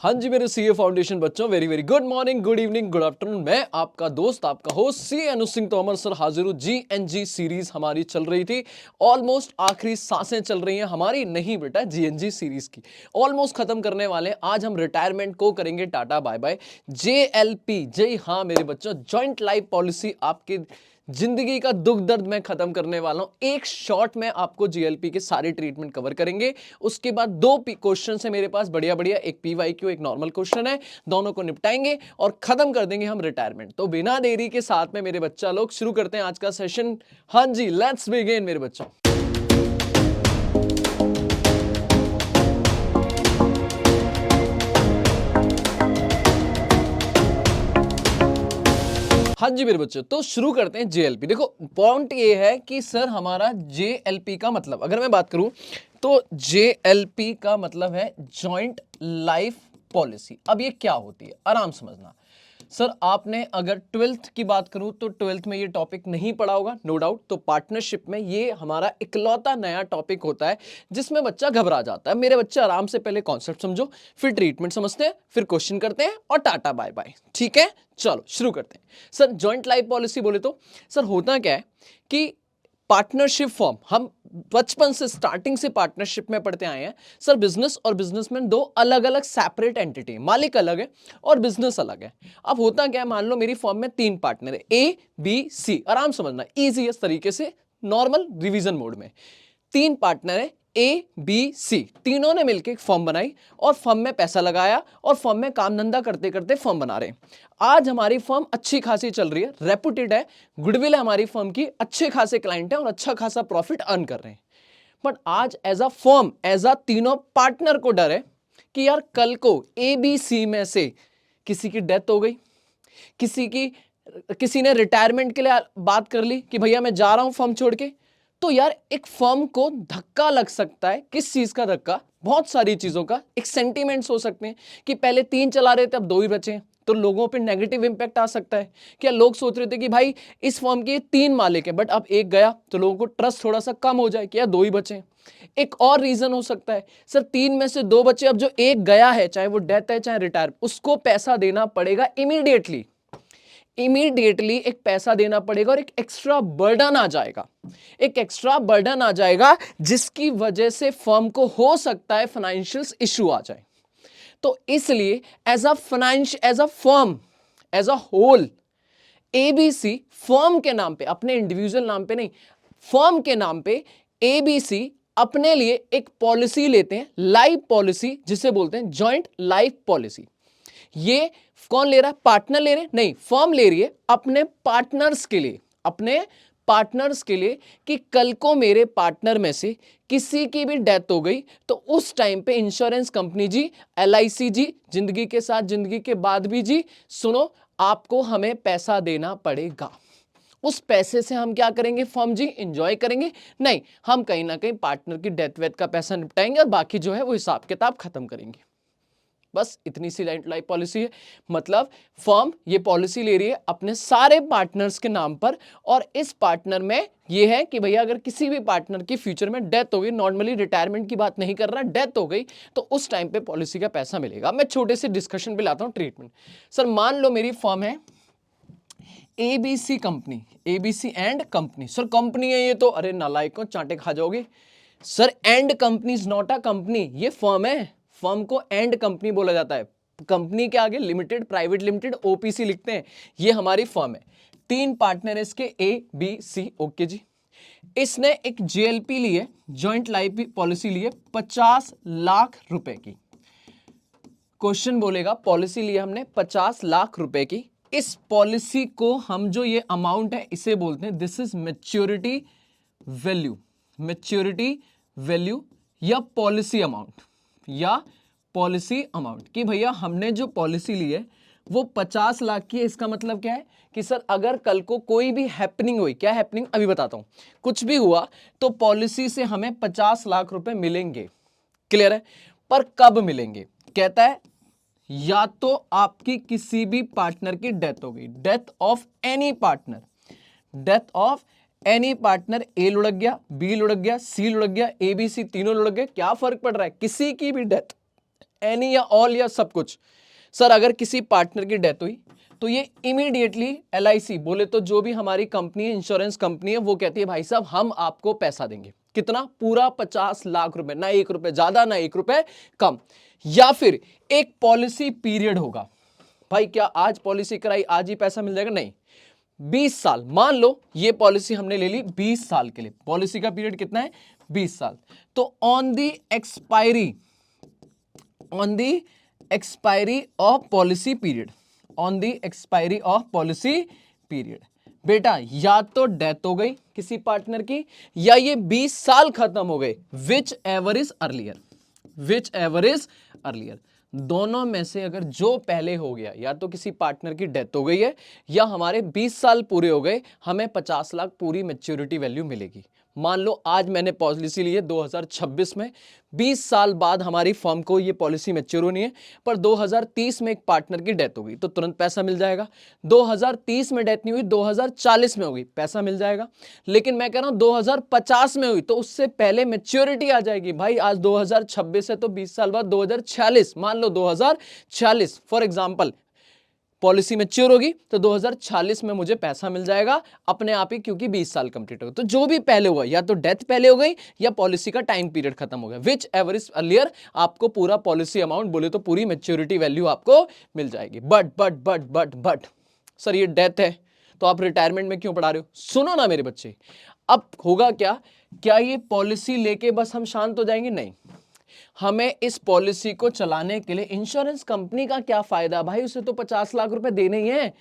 हाँ जी मेरे CA foundation बच्चों, very very good morning, good evening, good afternoon. मैं आपका दोस्त, आपका होस्ट सी अनु सिंह तोमर सर हाजिर हूँ। जीएनजी सीरीज हमारी चल रही थी, ऑलमोस्ट आखिरी सांसें चल रही हैं हमारी। नहीं बेटा, जीएनजी सीरीज की ऑलमोस्ट खत्म करने वाले हैं। आज हम रिटायरमेंट को करेंगे टाटा बाय बाय। जेएलपी, जी हाँ मेरे बच्चों, ज्वाइंट लाइफ पॉलिसी, आपके जिंदगी का दुख दर्द मैं खत्म करने वाला हूं। एक शॉट में आपको जीएलपी के सारे ट्रीटमेंट कवर करेंगे। उसके बाद दो क्वेश्चन है मेरे पास, बढ़िया बढ़िया, एक पीवाईक्यू, एक नॉर्मल क्वेश्चन है। दोनों को निपटाएंगे और खत्म कर देंगे हम रिटायरमेंट। तो बिना देरी के साथ में मेरे बच्चा लोग शुरू करते हैं आज का सेशन। हाँ जी, लेट्स बिगिन मेरे बच्चों। हाँ जी मेरे बच्चों, तो शुरू करते हैं जेएलपी। देखो पॉइंट ये है कि सर हमारा जेएलपी का मतलब, अगर मैं बात करूं तो जेएलपी का मतलब है जॉइंट लाइफ पॉलिसी। अब ये क्या होती है, आराम समझना। सर आपने अगर ट्वेल्थ की बात करूं तो ट्वेल्थ में ये टॉपिक नहीं पढ़ा होगा, नो डाउट। तो पार्टनरशिप में ये हमारा इकलौता नया टॉपिक होता है जिसमें बच्चा घबरा जाता है। मेरे बच्चे आराम से पहले कॉन्सेप्ट समझो, फिर ट्रीटमेंट समझते हैं, फिर क्वेश्चन करते हैं और टाटा बाय बाय। ठीक है, चलो शुरू करते हैं। सर जॉइंट लाइफ पॉलिसी बोले तो सर होता क्या है कि पार्टनरशिप फॉर्म, हम बचपन से स्टार्टिंग से पार्टनरशिप में पढ़ते आए हैं। सर बिजनेस और बिजनेसमैन दो अलग अलग सेपरेट एंटिटी, मालिक अलग है और बिजनेस अलग है। अब होता क्या है, मान लो मेरी फॉर्म में तीन पार्टनर है, ए बी सी। आराम समझना, इजीएस्ट तरीके से, नॉर्मल रिवीजन मोड में। तीन पार्टनर है ए बी सी, तीनों ने मिलकर एक फर्म बनाई और फर्म में पैसा लगाया और फर्म में काम धंधा करते करते फर्म बना रहे हैं। आज हमारी फर्म अच्छी खासी चल रही है, रेपुटेड है, गुडविल है हमारी फर्म की, अच्छे खासे क्लाइंट हैं और अच्छा खासा प्रॉफिट अर्न कर रहे हैं। बट आज as a firm, as a तीनों पार्टनर को डर है कि यार कल को ए बी सी में से किसी की डेथ हो गई, किसी ने रिटायरमेंट के लिए बात कर ली कि भैया मैं जा रहा हूं फर्म छोड़ के। तो यार एक फर्म को धक्का लग सकता है। किस चीज का धक्का? बहुत सारी चीजों का। एक सेंटीमेंट्स हो सकते हैं कि पहले तीन चला रहे थे, अब दो ही बचे हैं, तो लोगों पे नेगेटिव इंपैक्ट आ सकता है। क्या लोग सोच रहे थे कि भाई इस फर्म के तीन मालिक हैं, बट अब एक गया तो लोगों को ट्रस्ट थोड़ा सा कम हो जाए कि यार दो ही बचे हैं। एक और रीजन हो सकता है, सर तीन में से दो बचे, अब जो एक गया है, चाहे वो डेथ है चाहे रिटायर, उसको पैसा देना पड़ेगा इमीडिएटली। एक पैसा देना पड़ेगा और एक एक्स्ट्रा बर्डन आ जाएगा, जिसकी वजह से फर्म को हो सकता है फाइनेंशियल इशू आ जाए। तो इसलिए as a firm, as a whole, ABC firm के नाम पे, अपने इंडिविजुअल नाम पे नहीं, फर्म के नाम पे एबीसी अपने लिए एक पॉलिसी लेते हैं, लाइफ पॉलिसी, जिसे बोलते हैं जॉइंट लाइफ पॉलिसी। ये कौन ले रहा है? पार्टनर ले रहे हैं? नहीं, फर्म ले रही है अपने पार्टनर्स के लिए, कि कल को मेरे पार्टनर में से किसी की भी डेथ हो गई तो उस टाइम पे इंश्योरेंस कंपनी जी, एलआईसी जी, जिंदगी के साथ जिंदगी के बाद भी जी, सुनो, आपको हमें पैसा देना पड़ेगा। उस पैसे से हम क्या करेंगे फर्म जी? एंजॉय करेंगे? नहीं, हम कहीं ना कहीं पार्टनर की डेथ वेथ का पैसा निपटाएंगे और बाकी जो है वो हिसाब किताब खत्म करेंगे। बस इतनी सी लाइफ पॉलिसी है। मतलब फर्म ये पॉलिसी ले रही है अपने सारे पार्टनर्स के नाम पर, और इस पार्टनर में ये है कि भैया अगर किसी भी पार्टनर की फ्यूचर में डेथ हो गई, नॉर्मली रिटायरमेंट की बात नहीं कर रहा, डेथ हो गई, तो उस टाइम पे पॉलिसी का पैसा मिलेगा। मैं छोटे से डिस्कशन पे लाता हूं ट्रीटमेंट। सर मान लो मेरी फर्म है ABC company, ABC and company. Sir company है ये तो, अरे नालायकों, चांटे खा जाओगे। Sir and company is not a company, ये फर्म है। फर्म को एंड कंपनी बोला जाता है। कंपनी के आगे लिमिटेड, प्राइवेट लिमिटेड, ओपीसी लिखते हैं। ये हमारी फर्म है, तीन पार्टनर है इसके, ए बी सी। ओके जी, इसने एक जेएलपी ली है, ज्वाइंट लाइफ पॉलिसी ली है 50 लाख रुपए की। क्वेश्चन बोलेगा पॉलिसी ली हमने 50 लाख रुपए की। इस पॉलिसी को हम, जो ये अमाउंट है, इसे बोलते हैं दिस इज मैच्योरिटी वैल्यू, या पॉलिसी अमाउंट, कि भैया हमने जो पॉलिसी ली है वो 50 लाख की है। इसका मतलब क्या है कि सर अगर कल को कोई भी हैपनिंग हुई, क्या हैपनिंग अभी बताता हूं, कुछ भी हुआ तो पॉलिसी से हमें 50 लाख रुपए मिलेंगे। क्लियर है? पर कब मिलेंगे? कहता है या तो आपकी किसी भी पार्टनर की डेथ हो गई, डेथ ऑफ एनी पार्टनर, ए लुढ़क गया, बी लुढ़क गया, सी लुढ़क गया, ए बी सी तीनों लुढ़क गए, क्या फर्क पड़ रहा है? किसी की भी डेथ, एनी या ऑल या सब कुछ। सर अगर किसी पार्टनर की डेथ हुई तो ये इमीडिएटली LIC बोले तो जो भी हमारी कंपनी है, इंश्योरेंस कंपनी है, वो कहती है भाई साहब हम आपको पैसा देंगे। कितना? पूरा 50 लाख रुपए, ना 1 रुपए ज्यादा ना 1 रुपए कम। या फिर एक पॉलिसी पीरियड होगा। भाई क्या आज पॉलिसी कराई आज ही पैसा मिल जाएगा? नहीं, 20 साल। मान लो ये पॉलिसी हमने ले ली 20 साल के लिए, पॉलिसी का पीरियड कितना है? 20 साल। तो on the expiry of policy period, on the expiry of policy period, बेटा या तो डेथ हो गई किसी पार्टनर की या ये 20 साल खत्म हो गए, विच एवर इज अर्लियर, दोनों में से अगर जो पहले हो गया, या तो किसी पार्टनर की डेथ हो गई है या हमारे 20 साल पूरे हो गए, हमें 50 लाख पूरी मैच्योरिटी वैल्यू मिलेगी। मान लो आज मैंने पॉलिसी ली है 2026 में, 20 साल बाद हमारी फर्म को ये पॉलिसी मैच्योर होनी है, पर 2030 में एक पार्टनर की डेथ हो गई तो तुरंत पैसा मिल जाएगा। 2030 में डेथ नहीं हुई, 2040 में हो गई, पैसा मिल जाएगा। लेकिन मैं कह रहा हूं 2050 में हुई तो उससे पहले मैच्योरिटी आ जाएगी। भाई आज 2026 है तो 20 साल बाद 2046, मान लो 2046 फॉर एग्जाम्पल पॉलिसी मैच्योर होगी तो 2046 में मुझे पैसा मिल जाएगा अपने आप ही, क्योंकि 20 साल कंप्लीट हो गए। तो जो भी पहले हुआ, या तो डेथ पहले हो गई या पॉलिसी का टाइम पीरियड खत्म हो गया, विच एवर इज अर्लियर, आपको पूरा पॉलिसी अमाउंट बोले तो पूरी मैच्योरिटी वैल्यू आपको मिल जाएगी। बट सर ये डेथ है तो आप रिटायरमेंट में क्यों पढ़ा रहे हो? सुनो ना मेरे बच्चे, अब होगा क्या ये पॉलिसी लेके बस हम शांत हो जाएंगे? नहीं, हमें इस पॉलिसी को चलाने के लिए इंश्योरेंस कंपनी का क्या फायदा? भाई उसे तो 50 लाख रुपए देने ही हैं,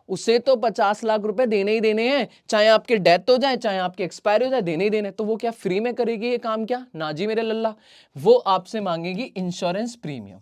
उसे तो 50 लाख रुपए देने ही देने हैं, चाहे आपकी डेथ हो जाए चाहे आपके एक्सपायर हो जाए, देने ही देने। तो वो क्या फ्री में करेगी ये काम? क्या ना जी मेरे लल्ला, वो आपसे मांगेगी इंश्योरेंस प्रीमियम।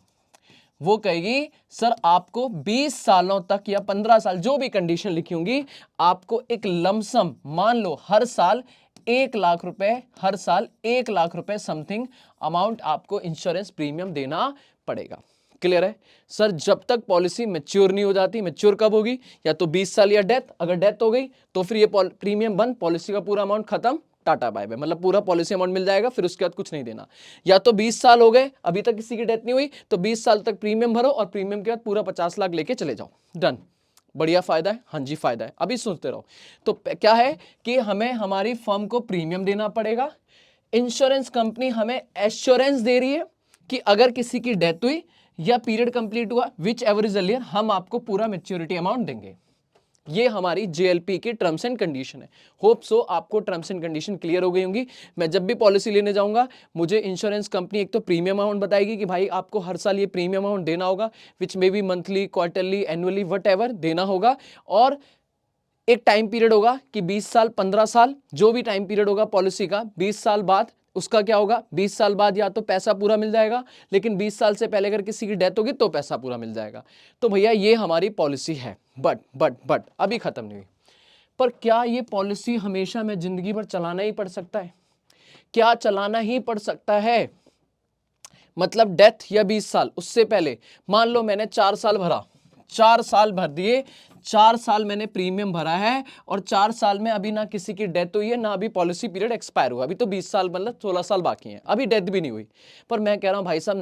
वो कहेगी सर आपको 20 सालों तक या 15 साल, जो भी कंडीशन लिखी होंगी, आपको एक लमसम, मान लो हर साल 1 लाख रुपए, हर साल 1 लाख रुपए समथिंग अमाउंट आपको इंश्योरेंस प्रीमियम देना पड़ेगा। क्लियर है सर? जब तक पॉलिसी मैच्योर नहीं हो जाती, मैच्योर कब होगी? या तो 20 साल या डेथ, अगर डेथ हो गई तो फिर ये प्रीमियम बंद, पॉलिसी का पूरा अमाउंट खत्म, टाटा बाय बाय, मतलब पूरा पॉलिसी अमाउंट मिल जाएगा, फिर उसके बाद कुछ नहीं देना। या तो 20 साल हो गए अभी तक किसी की डेथ नहीं हुई तो 20 साल तक प्रीमियम भरो और प्रीमियम के बाद पूरा 50 लाख लेके चले जाओ, डन। बढ़िया फायदा है, हाँ जी फायदा है, अभी सुनते रहो। तो क्या है कि हमें हमारी फर्म को प्रीमियम देना पड़ेगा, इंश्योरेंस कंपनी हमें एश्योरेंस दे रही है कि अगर किसी की डेथ हुई या पीरियड कंप्लीट हुआ, विच एवर इज अर्लियर, हम आपको पूरा मैच्योरिटी अमाउंट देंगे। ये हमारी JLP की टर्म्स एंड कंडीशन है। होप सो आपको टर्म्स एंड कंडीशन क्लियर हो गई होंगी। मैं जब भी पॉलिसी लेने जाऊंगा मुझे इंश्योरेंस कंपनी एक तो प्रीमियम अमाउंट बताएगी कि भाई आपको हर साल ये प्रीमियम अमाउंट देना होगा, which may be monthly, quarterly, annually, what देना होगा, और एक टाइम पीरियड होगा कि 20 साल, 15 साल, जो भी टाइम पीरियड होगा पॉलिसी का, 20 साल बाद उसका क्या होगा? 20 साल बाद या तो पैसा पूरा मिल जाएगा, लेकिन 20 साल से पहले अगर किसी की डेथ होगी तो पैसा पूरा मिल जाएगा। तो भैया ये हमारी पॉलिसी है। बट अभी खत्म नहीं हुई। पर क्या ये पॉलिसी हमेशा में जिंदगी भर चलाना ही पड़ सकता है? क्या चलाना ही पड़ सकता है? मतलब डेथ या 20 साल उससे पहले, मान लो मैंने 4 साल भरा, 4 साल भर दिए, 4 साल मैंने प्रीमियम भरा है और 4 साल में अभी ना किसी की डेथ हुई है ना अभी पॉलिसी पीरियड एक्सपायर हुआ, अभी तो 20 साल मतलब 16 साल बाकी हैं, अभी डेथ भी नहीं हुई, पर मैं कह रहा हूं भाई साहब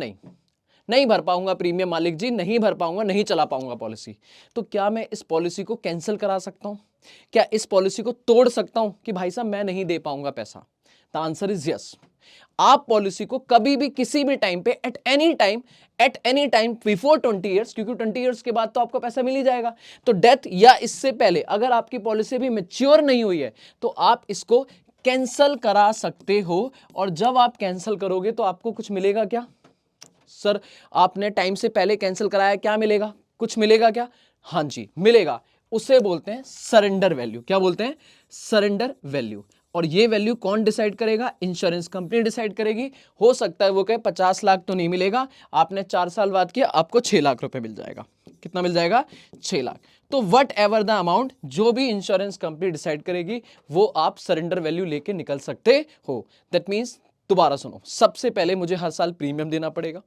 नहीं भर पाऊंगा प्रीमियम, मालिक जी नहीं भर पाऊंगा, नहीं चला पाऊंगा पॉलिसी, तो क्या मैं इस पॉलिसी को कैंसिल करा सकता हूं? क्या इस पॉलिसी को तोड़ सकता हूं कि भाई साहब मैं नहीं दे पाऊंगा पैसा? The answer is yes. आप पॉलिसी को कभी भी किसी भी टाइम पे at any time before 20 years, क्योंकि 20 ईयर्स के बाद तो आपको पैसा मिल ही जाएगा, तो डेथ या इससे पहले अगर आपकी पॉलिसी भी मैच्योर नहीं हुई है तो आप इसको कैंसल करा सकते हो। और जब आप कैंसिल करोगे तो आपको कुछ मिलेगा क्या? सर आपने टाइम से पहले कैंसिल कराया, क्या मिलेगा? कुछ मिलेगा क्या? हाँ जी मिलेगा, उसे बोलते हैं सरेंडर वैल्यू। क्या बोलते हैं? Surrender value. और ये वैल्यू कौन डिसाइड करेगा? इंश्योरेंस कंपनी डिसाइड करेगी। हो सकता है वो कहे 50 लाख तो नहीं मिलेगा, आपने 4 साल बाद किया, आपको 6 लाख रुपए मिल जाएगा। कितना मिल जाएगा? 6 लाख। तो वट एवर द अमाउंट जो भी इंश्योरेंस कंपनी डिसाइड करेगी वो आप सरेंडर वैल्यू लेके निकल सकते हो। दैट मीन्स, दोबारा सुनो, सबसे पहले मुझे हर साल प्रीमियम देना पड़ेगा,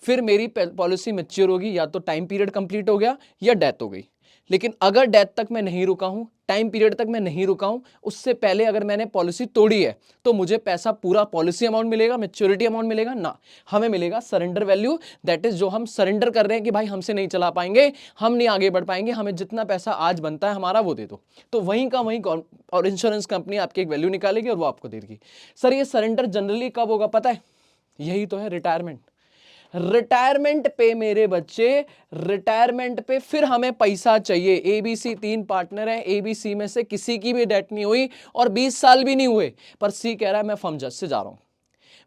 फिर मेरी पॉलिसी मैच्योर होगी, या तो टाइम पीरियड कंप्लीट हो गया या डेथ हो गई। लेकिन अगर डेथ तक मैं नहीं रुका हूं, टाइम पीरियड तक मैं नहीं रुका हूं, उससे पहले अगर मैंने पॉलिसी तोड़ी है, तो मुझे पैसा पूरा पॉलिसी अमाउंट मिलेगा, मैच्योरिटी अमाउंट मिलेगा ना, हमें मिलेगा सरेंडर वैल्यू। दैट इज जो हम सरेंडर कर रहे हैं कि भाई हमसे नहीं चला पाएंगे, हम नहीं आगे बढ़ पाएंगे, हमें जितना पैसा आज बनता है हमारा वो दे दो। तो वहीं का वहीं और इंश्योरेंस कंपनी आपकी एक वैल्यू निकालेगी और वो आपको दे देगी। सर ये सरेंडर जनरली कब होगा पता है? यही तो है रिटायरमेंट। रिटायरमेंट पे मेरे बच्चे, रिटायरमेंट पे फिर हमें पैसा चाहिए। एबीसी 3 पार्टनर है, एबीसी में से किसी की भी डेथ नहीं हुई और 20 साल भी नहीं हुए, पर सी कह रहा है मैं फर्म जज से जा रहा हूं,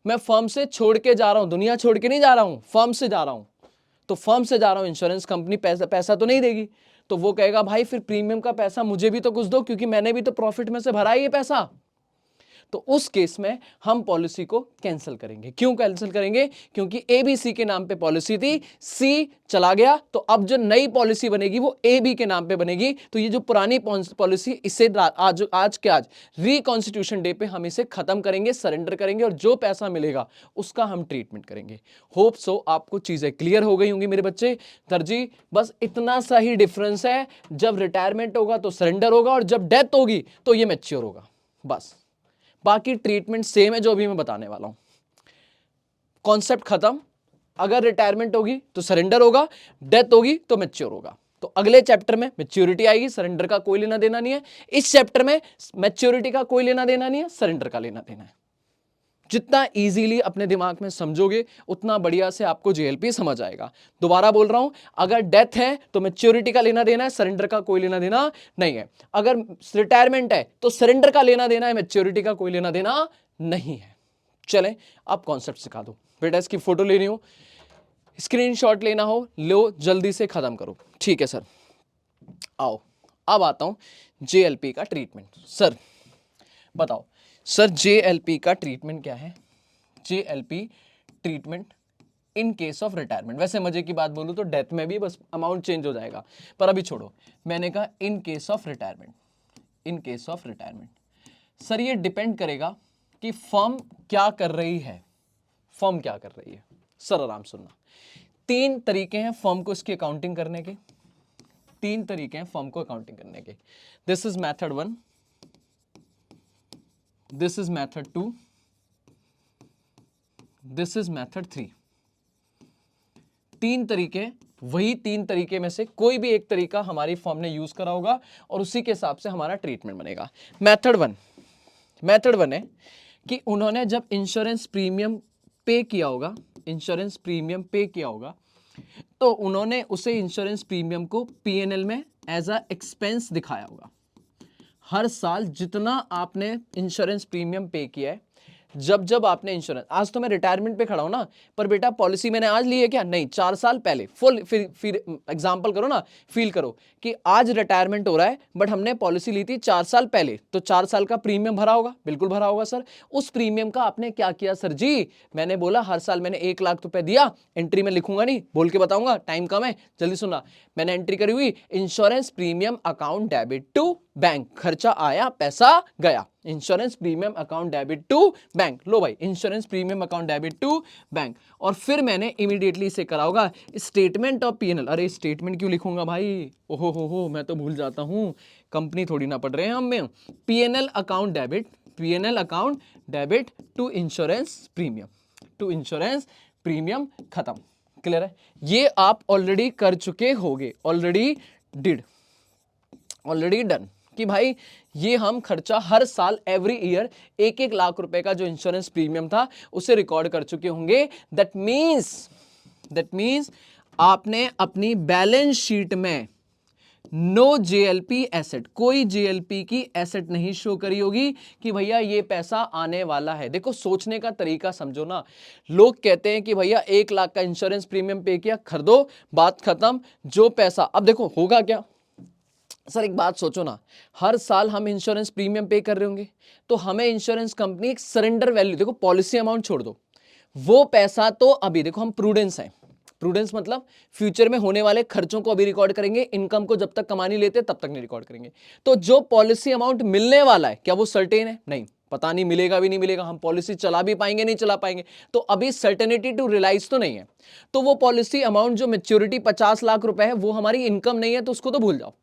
मैं फर्म से छोड़ के जा रहा हूं, दुनिया छोड़ के नहीं जा रहा हूं, फर्म से जा रहा हूं। तो फर्म से जा रहा हूं, इंश्योरेंस कंपनी पैसा तो नहीं देगी, तो वो कहेगा भाई फिर प्रीमियम का पैसा मुझे भी तो कुछ दो, क्योंकि मैंने भी तो प्रॉफिट में से भरा है ये पैसा। तो उस केस में हम पॉलिसी को कैंसिल करेंगे। क्यों कैंसिल करेंगे? क्योंकि एबीसी के नाम पे पॉलिसी थी, सी चला गया, तो अब जो नई पॉलिसी बनेगी वो एबी के नाम पे बनेगी। तो ये जो पुरानी पॉलिसी, इसे आज के आज रिकॉन्स्टिट्यूशन डे पे हम इसे खत्म करेंगे, सरेंडर करेंगे, और जो पैसा मिलेगा उसका हम ट्रीटमेंट करेंगे। होप सो आपको चीजें क्लियर हो गई होंगी मेरे बच्चे। दर्जी बस इतना सा ही डिफरेंस है, जब रिटायरमेंट होगा तो सरेंडर होगा, और जब डेथ होगी तो ये मैच्योर होगा, बस। बाकी ट्रीटमेंट सेम है जो अभी मैं बताने वाला हूं। कॉन्सेप्ट खत्म। अगर रिटायरमेंट होगी तो सरेंडर होगा, डेथ होगी तो मैच्योर होगा। तो अगले चैप्टर में मैच्योरिटी आएगी, सरेंडर का कोई लेना देना नहीं है। इस चैप्टर में मैच्योरिटी का कोई लेना देना नहीं है, सरेंडर का लेना देना है। जितना इजीली अपने दिमाग में समझोगे उतना बढ़िया से आपको जेएलपी समझ आएगा। दोबारा बोल रहा हूं, अगर डेथ है तो मैच्योरिटी का लेना देना है, सरेंडर का कोई लेना देना नहीं है। अगर रिटायरमेंट है तो सरेंडर का लेना देना है, मैच्योरिटी का कोई लेना देना नहीं है। चलें अब कॉन्सेप्ट सिखा दो बेटा। इसकी फोटो लेनी हो, स्क्रीनशॉट लेना हो, लो, जल्दी से खत्म करो। ठीक है सर, आओ अब आता हूं जेएलपी का ट्रीटमेंट। सर बताओ सर, जेएलपी का ट्रीटमेंट क्या है? JLP treatment in case of retirement. वैसे मजे की बात बोलूं तो डेथ में भी बस अमाउंट चेंज हो जाएगा, पर अभी छोड़ो, मैंने कहा in case of retirement. In case of retirement sir ये डिपेंड करेगा कि फर्म क्या कर रही है। फर्म क्या कर रही है सर, आराम सुनना। 3 तरीके हैं फर्म को इसकी अकाउंटिंग करने के। 3 तरीके हैं फर्म को अकाउंटिंग करने के। This is method 1, this is method 2, this is method 3। 3 तरीके, वही 3 तरीके में से कोई भी एक तरीका हमारी फर्म ने यूज करा होगा और उसी के हिसाब से हमारा ट्रीटमेंट बनेगा। मेथड 1 है कि उन्होंने जब इंश्योरेंस प्रीमियम पे किया होगा, इंश्योरेंस प्रीमियम पे किया होगा, तो उन्होंने उसे इंश्योरेंस प्रीमियम को पीएनएल में एज अ एक्सपेंस दिखाया होगा। हर साल जितना आपने इंश्योरेंस प्रीमियम पे किया है, जब आपने इंश्योरेंस, आज तो मैं रिटायरमेंट पे खड़ा हूं ना, पर बेटा पॉलिसी मैंने आज ली है क्या? नहीं, 4 साल पहले। फुल फिर एग्जांपल करो ना, फील करो कि आज रिटायरमेंट हो रहा है, बट हमने पॉलिसी ली थी 4 साल पहले, तो 4 साल का प्रीमियम भरा होगा, बिल्कुल भरा होगा सर। उस प्रीमियम का आपने क्या किया सर जी? मैंने बोला हर साल मैंने 1 लाख रुपए दिया, एंट्री में लिखूंगा नहीं, बोल के बताऊंगा, टाइम कम है, जल्दी सुनना। मैंने एंट्री करी हुई, insurance premium account debit to bank, खर्चा आया पैसा गया, insurance premium account debit to bank. लो भाई, insurance premium account debit to bank. और फिर मैंने इमीडिएटली इसे करा होगा स्टेटमेंट ऑफ पीएनएल। अरे स्टेटमेंट क्यों लिखूंगा भाई, ओहो हो, मैं तो भूल जाता हूं, कंपनी थोड़ी ना पढ़ रहे हैं हम में। PNL account debit, PNL account debit to insurance premium, to insurance premium, खत्म। क्लियर है? ये आप ऑलरेडी कर चुके होगे, ऑलरेडी डिड, ऑलरेडी डन, कि भाई ये हम खर्चा हर साल एवरी ईयर 1-1 लाख रुपए का जो इंश्योरेंस प्रीमियम था उसे रिकॉर्ड कर चुके होंगे। दैट मींस आपने अपनी बैलेंस शीट में नो जेएलपी एसेट, कोई जेएलपी की एसेट नहीं शो करी होगी कि भैया ये पैसा आने वाला है। देखो सोचने का तरीका समझो ना, लोग कहते हैं कि भैया 1 लाख का इंश्योरेंस प्रीमियम पे किया, खरीदो, बात खत्म, जो पैसा। अब देखो होगा क्या सर, एक बात सोचो ना, हर साल हम इंश्योरेंस प्रीमियम पे कर रहे होंगे, तो हमें इंश्योरेंस कंपनी एक सरेंडर वैल्यू, देखो पॉलिसी अमाउंट छोड़ दो, वो पैसा तो अभी देखो हम प्रूडेंस है, प्रूडेंस मतलब फ्यूचर में होने वाले खर्चों को अभी रिकॉर्ड करेंगे, इनकम को जब तक कमानी लेते तब तक नहीं रिकॉर्ड करेंगे। तो जो पॉलिसी अमाउंट मिलने वाला है क्या वो सर्टेन है? नहीं, पता नहीं मिलेगा भी नहीं मिलेगा, हम पॉलिसी चला भी पाएंगे नहीं चला पाएंगे, तो अभी सर्टेनिटी टू रियलाइज तो नहीं है। तो वो पॉलिसी अमाउंट जो मैच्योरिटी 50 लाख रुपए है वो हमारी इनकम नहीं है, तो उसको तो भूल जाओ।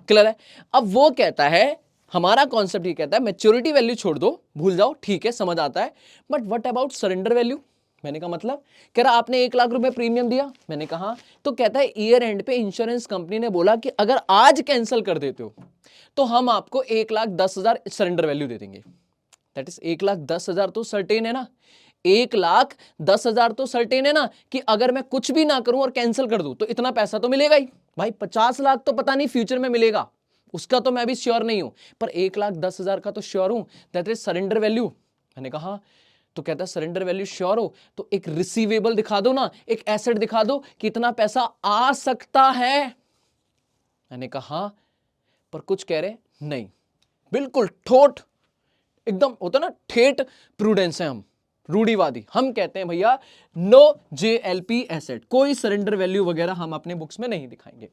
क्लियर है? अब वो कहता है, हमारा कॉन्सेप्ट ये कहता है मैच्योरिटी वैल्यू छोड़ दो, भूल जाओ, ठीक है समझ आता है, but what about surrender value? मैंने कहा मतलब, कह रहा आपने 1 लाख रुपए प्रीमियम दिया, मैंने कहा, तो कहता है ईयर एंड पे इंश्योरेंस कंपनी ने बोला कि अगर आज कैंसिल कर देते हो तो हम आपको 1,10,000 सरेंडर वैल्यू दे देंगे। दैट इज 1,10,000 तो सर्टेन है ना, 1,10,000 तो सर्टेन है ना कि अगर मैं कुछ भी ना करूं और कैंसिल कर दूं तो इतना पैसा तो मिलेगा ही। भाई 50 लाख तो पता नहीं फ्यूचर में मिलेगा, उसका तो मैं अभी श्योर नहीं हूं, पर 1,10,000 का तो श्योर हूं, दैट इज सरेंडर वैल्यू। मैंने कहा, तो कहता है सरेंडर वैल्यू श्योर हो तो एक रिसीवेबल दिखा दो ना, एक एसेट दिखा दो कि इतना पैसा आ सकता है। मैंने कहा, पर कुछ कह रहे नहीं, बिल्कुल ठोट, एकदम होता ना ठेठ प्रूडेंस है हम, रूढ़िवादी। हम कहते हैं भैया नो जेएलपी एसेट, कोई सरेंडर वैल्यू वगैरह हम अपने बुक्स में नहीं दिखाएंगे।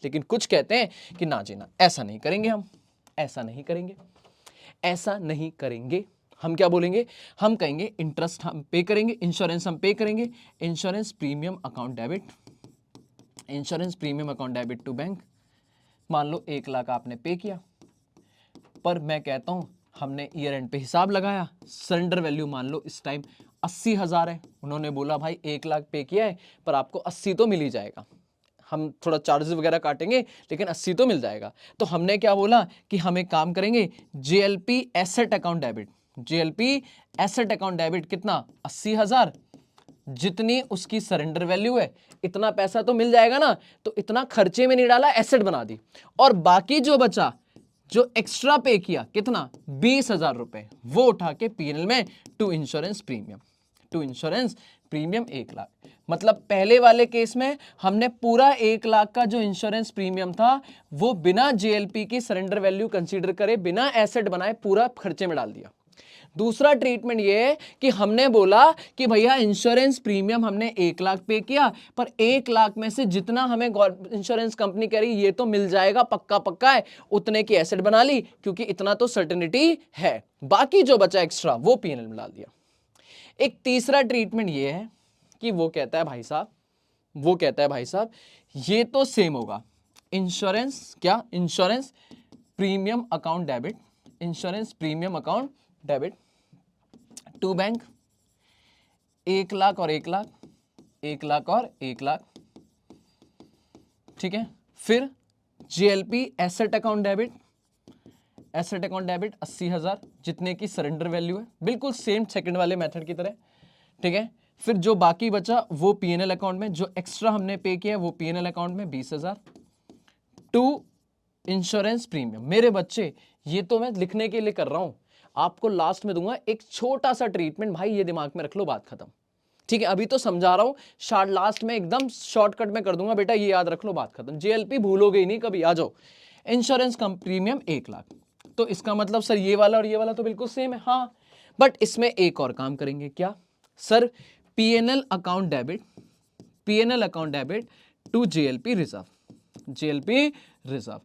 लेकिन कुछ कहते हैं कि ना जी ना, ऐसा नहीं करेंगे, हम ऐसा नहीं करेंगे, ऐसा नहीं करेंगे। हम क्या बोलेंगे? हम कहेंगे इंटरेस्ट हम पे करेंगे, इंश्योरेंस हम पे करेंगे, insurance premium account debit, insurance premium account debit to bank. मान लो 1 लाख आपने पे किया, पर मैं कहता हूं हमने ईयर एंड पे हिसाब लगाया, सरेंडर वैल्यू मान लो इस टाइम 80,000 है, उन्होंने बोला भाई 1 लाख पे किया है पर आपको 80 तो मिल ही जाएगा, हम थोड़ा चार्जेस वगैरह काटेंगे लेकिन 80 तो मिल जाएगा। तो हमने क्या बोला कि हम एक काम करेंगे, JLP asset account debit, JLP asset account debit कितना, 80,000, जितनी उसकी सरेंडर वैल्यू है इतना पैसा तो मिल जाएगा ना, तो इतना खर्चे में नहीं डाला, एसेट बना दी, और बाकी जो बचा, जो एक्स्ट्रा पे किया कितना, 20,000 रुपए, वो उठा के पीएनएल में to insurance premium, to insurance premium 1 lakh. मतलब पहले वाले केस में हमने पूरा 1 लाख का जो इंश्योरेंस प्रीमियम था वो बिना जेएलपी की सरेंडर वैल्यू कंसीडर करे, बिना एसेट बनाए पूरा खर्चे में डाल दिया। दूसरा ट्रीटमेंट ये है कि हमने बोला कि भैया इंश्योरेंस प्रीमियम हमने 1 लाख पे किया, पर 1 लाख में से जितना हमें इंश्योरेंस कंपनी कह रही ये तो मिल जाएगा, पक्का पक्का है, उतने की एसेट बना ली क्योंकि इतना तो सर्टेनिटी है, बाकी जो बचा एक्स्ट्रा वो पीएनएल में डाल दिया। एक तीसरा ट्रीटमेंट ये है कि वो कहता है भाई साहब, वो कहता है भाई साहब ये तो सेम होगा, इंश्योरेंस क्या, insurance premium account debit, insurance premium account debit to bank, 1 lakh और 1 लाख, 1 लाख और 1 लाख, ठीक है। फिर JLP asset account debit, asset account debit 80,000, जितने की सरेंडर वैल्यू है, बिल्कुल सेम सेकंड वाले मेथड की तरह, ठीक है। फिर जो बाकी बचा वो पीएनएल अकाउंट में, जो एक्स्ट्रा हमने पे किया वो पीएनएल अकाउंट में 20,000 टू इंश्योरेंस प्रीमियम। मेरे बच्चे ये तो मैं लिखने के लिए कर रहा हूं, आपको लास्ट में दूंगा एक छोटा सा ट्रीटमेंट, भाई ये दिमाग में रख लो, बात खत्म, ठीक है। अभी तो समझा रहा हूं, शार्ट लास्ट में एकदम शॉर्टकट में कर दूंगा, बेटा ये याद रख लो, बात खत्म, जेएलपी भूलोगे ही नहीं कभी। आ जाओ, इंश्योरेंस कम प्रीमियम 1 लाख, तो इसका मतलब सर ये वाला और ये वाला तो बिल्कुल सेम है, हाँ, बट इसमें एक और काम करेंगे, क्या sir, PNL account debit, PNL account debit to JLP reserve, JLP reserve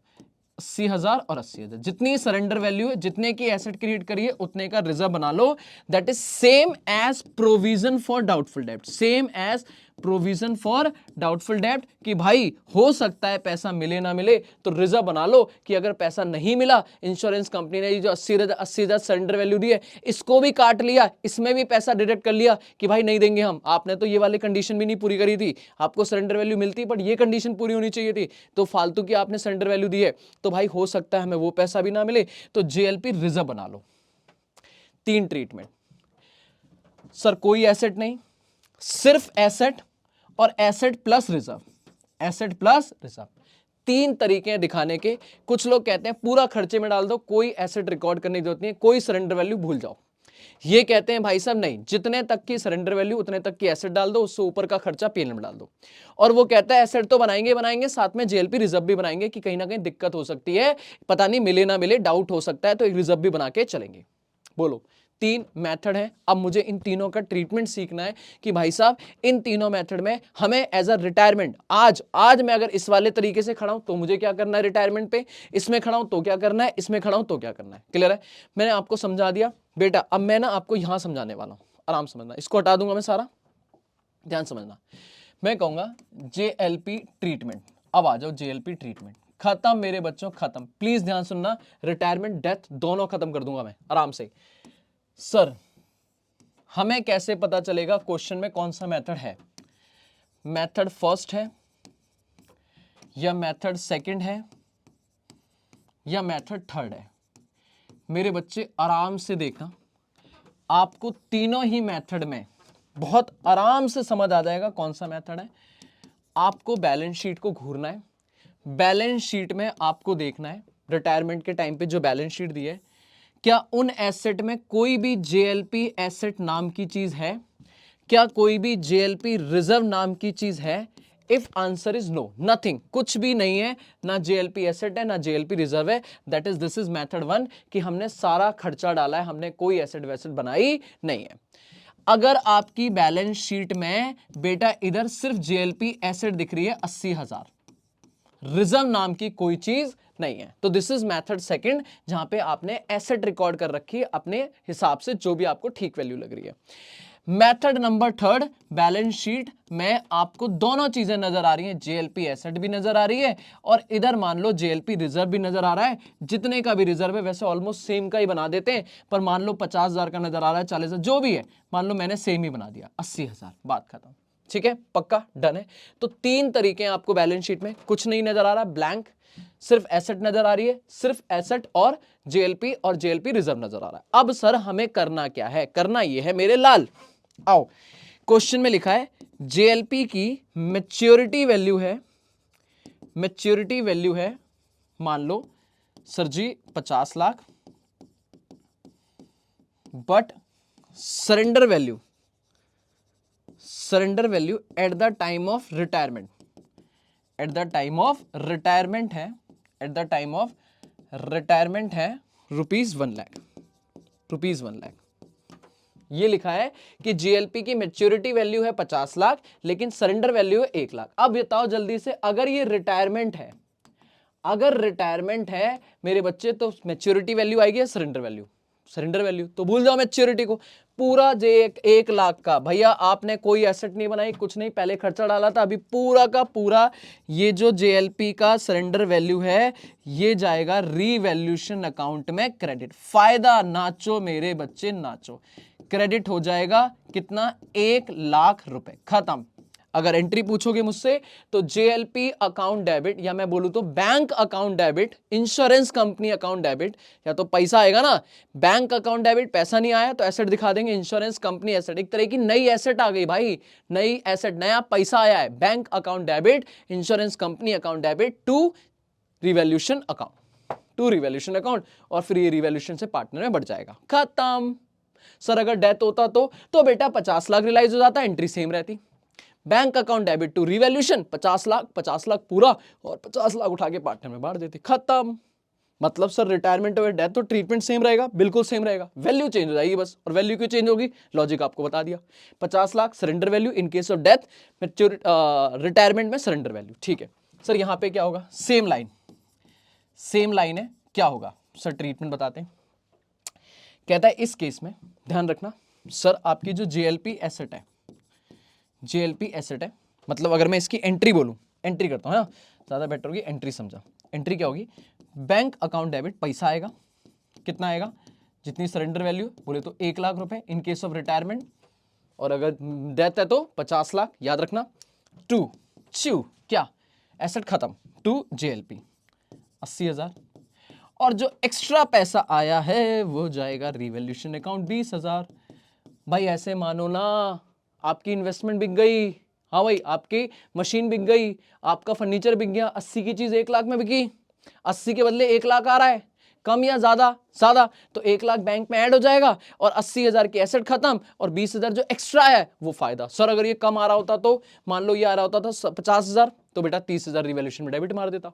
80,000 और 80,000, जितनी सरेंडर वैल्यू है, जितने की एसेट क्रिएट करिए उतने का रिजर्व बना लो, that is same as provision for doubtful डेब्ट, same as provision for doubtful डेब्ट, कि भाई हो सकता है पैसा मिले ना मिले, तो रिजर्व बना लो कि अगर पैसा नहीं मिला, इंश्योरेंस कंपनी ने जो 80,000 सरेंडर वैल्यू दी है इसको भी काट लिया, इसमें भी पैसा डिडक्ट कर लिया कि भाई नहीं देंगे हम, आपने तो ये वाली कंडीशन भी नहीं पूरी करी थी, आपको सरेंडर वैल्यू मिलती बट ये कंडीशन पूरी होनी चाहिए थी, तो फालतू की आपने सरेंडर वैल्यू दी है, तो भाई हो सकता है हमें वो पैसा भी ना मिले, तो जेएलपी रिजर्व बना लो। 3 ट्रीटमेंट, सर कोई एसेट नहीं, सिर्फ एसेट और asset plus reserve, asset plus reserve, 3 तरीके हैं दिखाने के। कुछ लोग कहते हैं पूरा खर्चे में डाल दो, कोई एसेट रिकॉर्ड करने की जरूरत नहीं है, कोई सरेंडर वैल्यू भूल जाओ। ये कहते हैं भाई साहब नहीं, जितने तक की सरेंडर वैल्यू उतने तक की एसेट डाल दो, उससे ऊपर का खर्चा पीएनएल में डाल दो। और वो कहता है एसेट तो बनाएंगे बनाएंगे, साथ में जेएलपी रिजर्व भी बनाएंगे कि कहीं ना कहीं दिक्कत हो सकती है, पता नहीं मिले ना मिले, डाउट हो सकता है, तो एक रिजर्व भी बना के चलेंगे। बोलो 3 मेथड हैं। अब मुझे इन तीनों का ट्रीटमेंट सीखना है कि भाई साहब इन तीनों मेथड में हमें एज अ रिटायरमेंट आज मैं अगर इस वाले तरीके से खड़ा हूं तो मुझे क्या करना है रिटायरमेंट पे, इसमें खड़ा हूं तो क्या करना है, इसमें खड़ा हूं तो क्या करना है। क्लियर है? मैंने आपको समझा दिया बेटा। अब मैं ना आपको यहां समझाने वाला हूं, आराम समझना, इसको हटा दूंगा मैं सारा, ध्यान समझना। मैं कहूंगा JLP ट्रीटमेंट, अब आ जाओ JLP ट्रीटमेंट, खत्म मेरे बच्चों खत्म। प्लीज ध्यान सुनना, रिटायरमेंट डेथ दोनों खत्म कर दूंगा मैं आराम से। सर हमें कैसे पता चलेगा क्वेश्चन में कौन सा मेथड है, मेथड फर्स्ट है या मेथड सेकंड है या मेथड थर्ड है? मेरे बच्चे आराम से देखना, आपको तीनों ही मेथड में बहुत आराम से समझ आ जाएगा कौन सा मेथड है। आपको बैलेंस शीट को घूरना है, बैलेंस शीट में आपको देखना है रिटायरमेंट के टाइम पे जो बैलेंस शीट दी है, क्या उन एसेट में कोई भी JLP एसेट नाम की चीज है, क्या कोई भी JLP रिजर्व नाम की चीज है? If answer is no, nothing, कुछ भी नहीं है, ना JLP एसेट है ना JLP रिजर्व है, that is this is method 1 कि हमने सारा खर्चा डाला है, हमने कोई एसेट वैसेट बनाई नहीं है। अगर आपकी बैलेंस शीट में बेटा इधर सिर्फ JLP एसेट दिख रही है 80,000, रिजर्व नाम की कोई चीज नहीं है, तो दिस इज मेथड सेकंड जहां पे आपने एसेट रिकॉर्ड कर रखी है अपने हिसाब से जो भी आपको ठीक वैल्यू लग रही है। Method number third, balance sheet में आपको दोनों चीजें नजर आ रही हैं, JLP एसेट भी नजर आ रही है और इधर मान लो JLP रिजर्व भी नजर आ रहा है। जितने का भी रिजर्व है वैसे ऑलमोस्ट सेम का ही बना देते हैं, पर मान लो 50,000 का नजर आ रहा है, 40,000 जो भी है, मान लो मैंने सेम ही बना दिया 80,000, बात खत्म। ठीक है, पक्का डन है। तो 3 तरीके हैं आपको बैलेंस शीट में, कुछ नहीं नजर आ रहा, ब्लैंक, सिर्फ एसेट नजर आ रही है, सिर्फ एसेट और JLP और JLP रिजर्व नजर आ रहा है। अब सर हमें करना क्या है? करना यह है मेरे लाल, आओ क्वेश्चन में लिखा है JLP की मैच्योरिटी वैल्यू है, मैच्योरिटी वैल्यू है मान लो sir ji 50 lakh, but surrender value at the time of retirement, at the time of retirement है, at the time of retirement है ₹1 लाख, ₹1 लाख। ये लिखा है कि JLP की मैच्योरिटी वैल्यू है 50 लाख लेकिन सरेंडर वैल्यू है 1 लाख। अब बताओ जल्दी से, अगर ये रिटायरमेंट है, अगर रिटायरमेंट है मेरे बच्चे, तो मैच्योरिटी वैल्यू आएगी या सरेंडर वैल्यू? सरेंडर वैल्यू, तो भूल जाओ मैच्योरिटी को। पूरा जे 1 लाख का भैया आपने कोई एसेट नहीं बनाई, कुछ नहीं, पहले खर्चा डाला था, अभी पूरा का पूरा ये जो JLP का सरेंडर वैल्यू है ये जाएगा रीवैल्यूएशन अकाउंट में क्रेडिट। फायदा नाचो मेरे बच्चे नाचो, क्रेडिट हो जाएगा कितना? 1 लाख रुपए, खत्म। अगर एंट्री पूछोगे मुझसे तो JLP अकाउंट डेबिट, या मैं बोलूं तो bank account debit, insurance company account debit, या तो पैसा आएगा ना, बैंक अकाउंट डेबिट, पैसा नहीं आया तो एसेट दिखा देंगे, इंश्योरेंस कंपनी एसेट, एक तरह की नई एसेट आ गई भाई, नई एसेट, नया पैसा आया है, bank account debit, insurance company account debit to revaluation account, to revaluation account, और फिर ये रिवैल्यूएशन से पार्टनर में बढ़ जाएगा, खत्म। सर अगर डेथ होता तो बेटा 50 लाख रिलाइज हो जाता, एंट्री सेम रहती, bank account debit to revaluation 50 lakh पूरा और 50 लाख उठा के पार्टनर में बांट देते, खत्म। मतलब सर रिटायरमेंट और डेथ तो ट्रीटमेंट सेम रहेगा, बिल्कुल सेम रहेगा, वैल्यू चेंज हो जाएगी बस, और वैल्यू क्यों चेंज होगी? लॉजिक आपको बता दिया, 50 lakh surrender value in case of death, retirement में सरेंडर वैल्यू। ठीक है सर, यहां पे क्या होगा? सेम लाइन है, क्या होगा सर? ट्रीटमेंट बताते हैं। कहता है इस केस में ध्यान रखना सर, आपकी जो JLP एसेट है, JLP एसेट है, मतलब अगर मैं इसकी एंट्री बोलूं, एंट्री करता हूं, ज्यादा बेटर होगी एंट्री, समझा? एंट्री क्या होगी? बैंक अकाउंट डेबिट, पैसा आएगा, कितना आएगा? जितनी सरेंडर वैल्यू बोले तो 1 लाख रुपए इन केस ऑफ रिटायरमेंट, और अगर डेथ है तो 50 लाख, याद रखना। टू क्या? एसेट खत्म, टू JLP 80,000, और जो एक्स्ट्रा पैसा आया है वो जाएगा रिवैल्यूएशन अकाउंट 20,000। भाई ऐसे मानो ना आपकी इन्वेस्टमेंट बिक गई, हाँ भाई आपकी मशीन बिक गई, आपका फर्नीचर बिक गया, 80 की चीज 1 लाख में बिकी, 80 के बदले 1 लाख आ रहा है, कम या ज्यादा, तो 1 लाख बैंक में ऐड हो जाएगा और 80,000 की एसेट खत्म, और 20,000 जो एक्स्ट्रा है वो फायदा। सर अगर ये कम आ रहा होता तो मान लो ये आ रहा होता था 50,000, तो बेटा 30,000 रिवैल्यूएशन में डेबिट मार देता,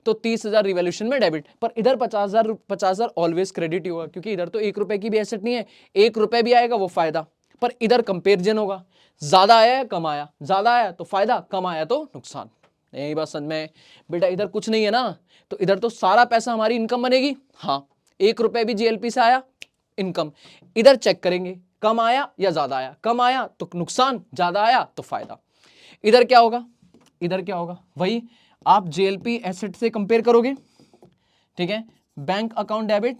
तो 30,000 रिवॉल्यूशन में डेबिट। पर इधर 50,000 ऑलवेज क्रेडिट ही होगा, क्योंकि इधर तो 1 रुपए की भी एसेट नहीं है, 1 रुपए भी आएगा वो फायदा। पर इधर कंपेरिजन होगा, ज्यादा आया है कम आया, ज्यादा आया तो फायदा, कम आया तो नुकसान। यही बात समझ में बेटा? इधर कुछ नहीं है ना, तो इधर तो सारा पैसा हमारी इनकम बनेगी। हाँ, 1 रुपए भी जीएलपी से आया इनकम। इधर चेक करेंगे कम आया या ज्यादा आया, कम आया तो नुकसान, ज्यादा आया तो फायदा। इधर क्या होगा? इधर क्या होगा? वही आप जेएलपी एसेट से कंपेयर करोगे, ठीक है। बैंक अकाउंट डेबिट,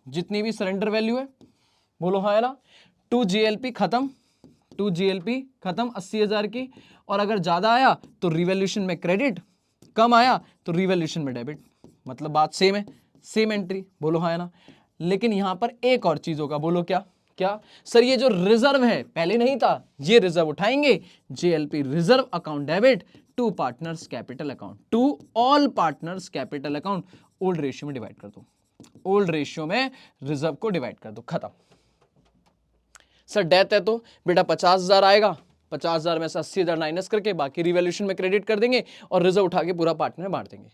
जितनी भी सरेंडर वैल्यू है, बोलो हाँ या ना। टू जीएलपी खत्म, टू जीएलपी खत्म 80,000 की। और अगर ज्यादा आया तो रिवॉल्यूशन में क्रेडिट, कम आया तो रिवॉल्यूशन में डेबिट। मतलब बात सेम है, सेम एंट्री, बोलो हाँ या ना। लेकिन यहां पर एक और चीज होगा, बोलो क्या? क्या सर? ये जो रिजर्व है पहले नहीं था, ये रिजर्व उठाएंगे, JLP reserve account debit to partners capital account, to all partners capital account, old ratio में डिवाइड कर दो, ओल्ड रेशियो में रिजर्व को डिवाइड कर दो, खत्म। सर डेथ है तो बेटा 50,000 आएगा, 50,000 में से 80,000 माइनस करके बाकी रिवॉल्यूशन में क्रेडिट कर देंगे और रिजर्व उठा के पूरा पार्टनर में बांट देंगे।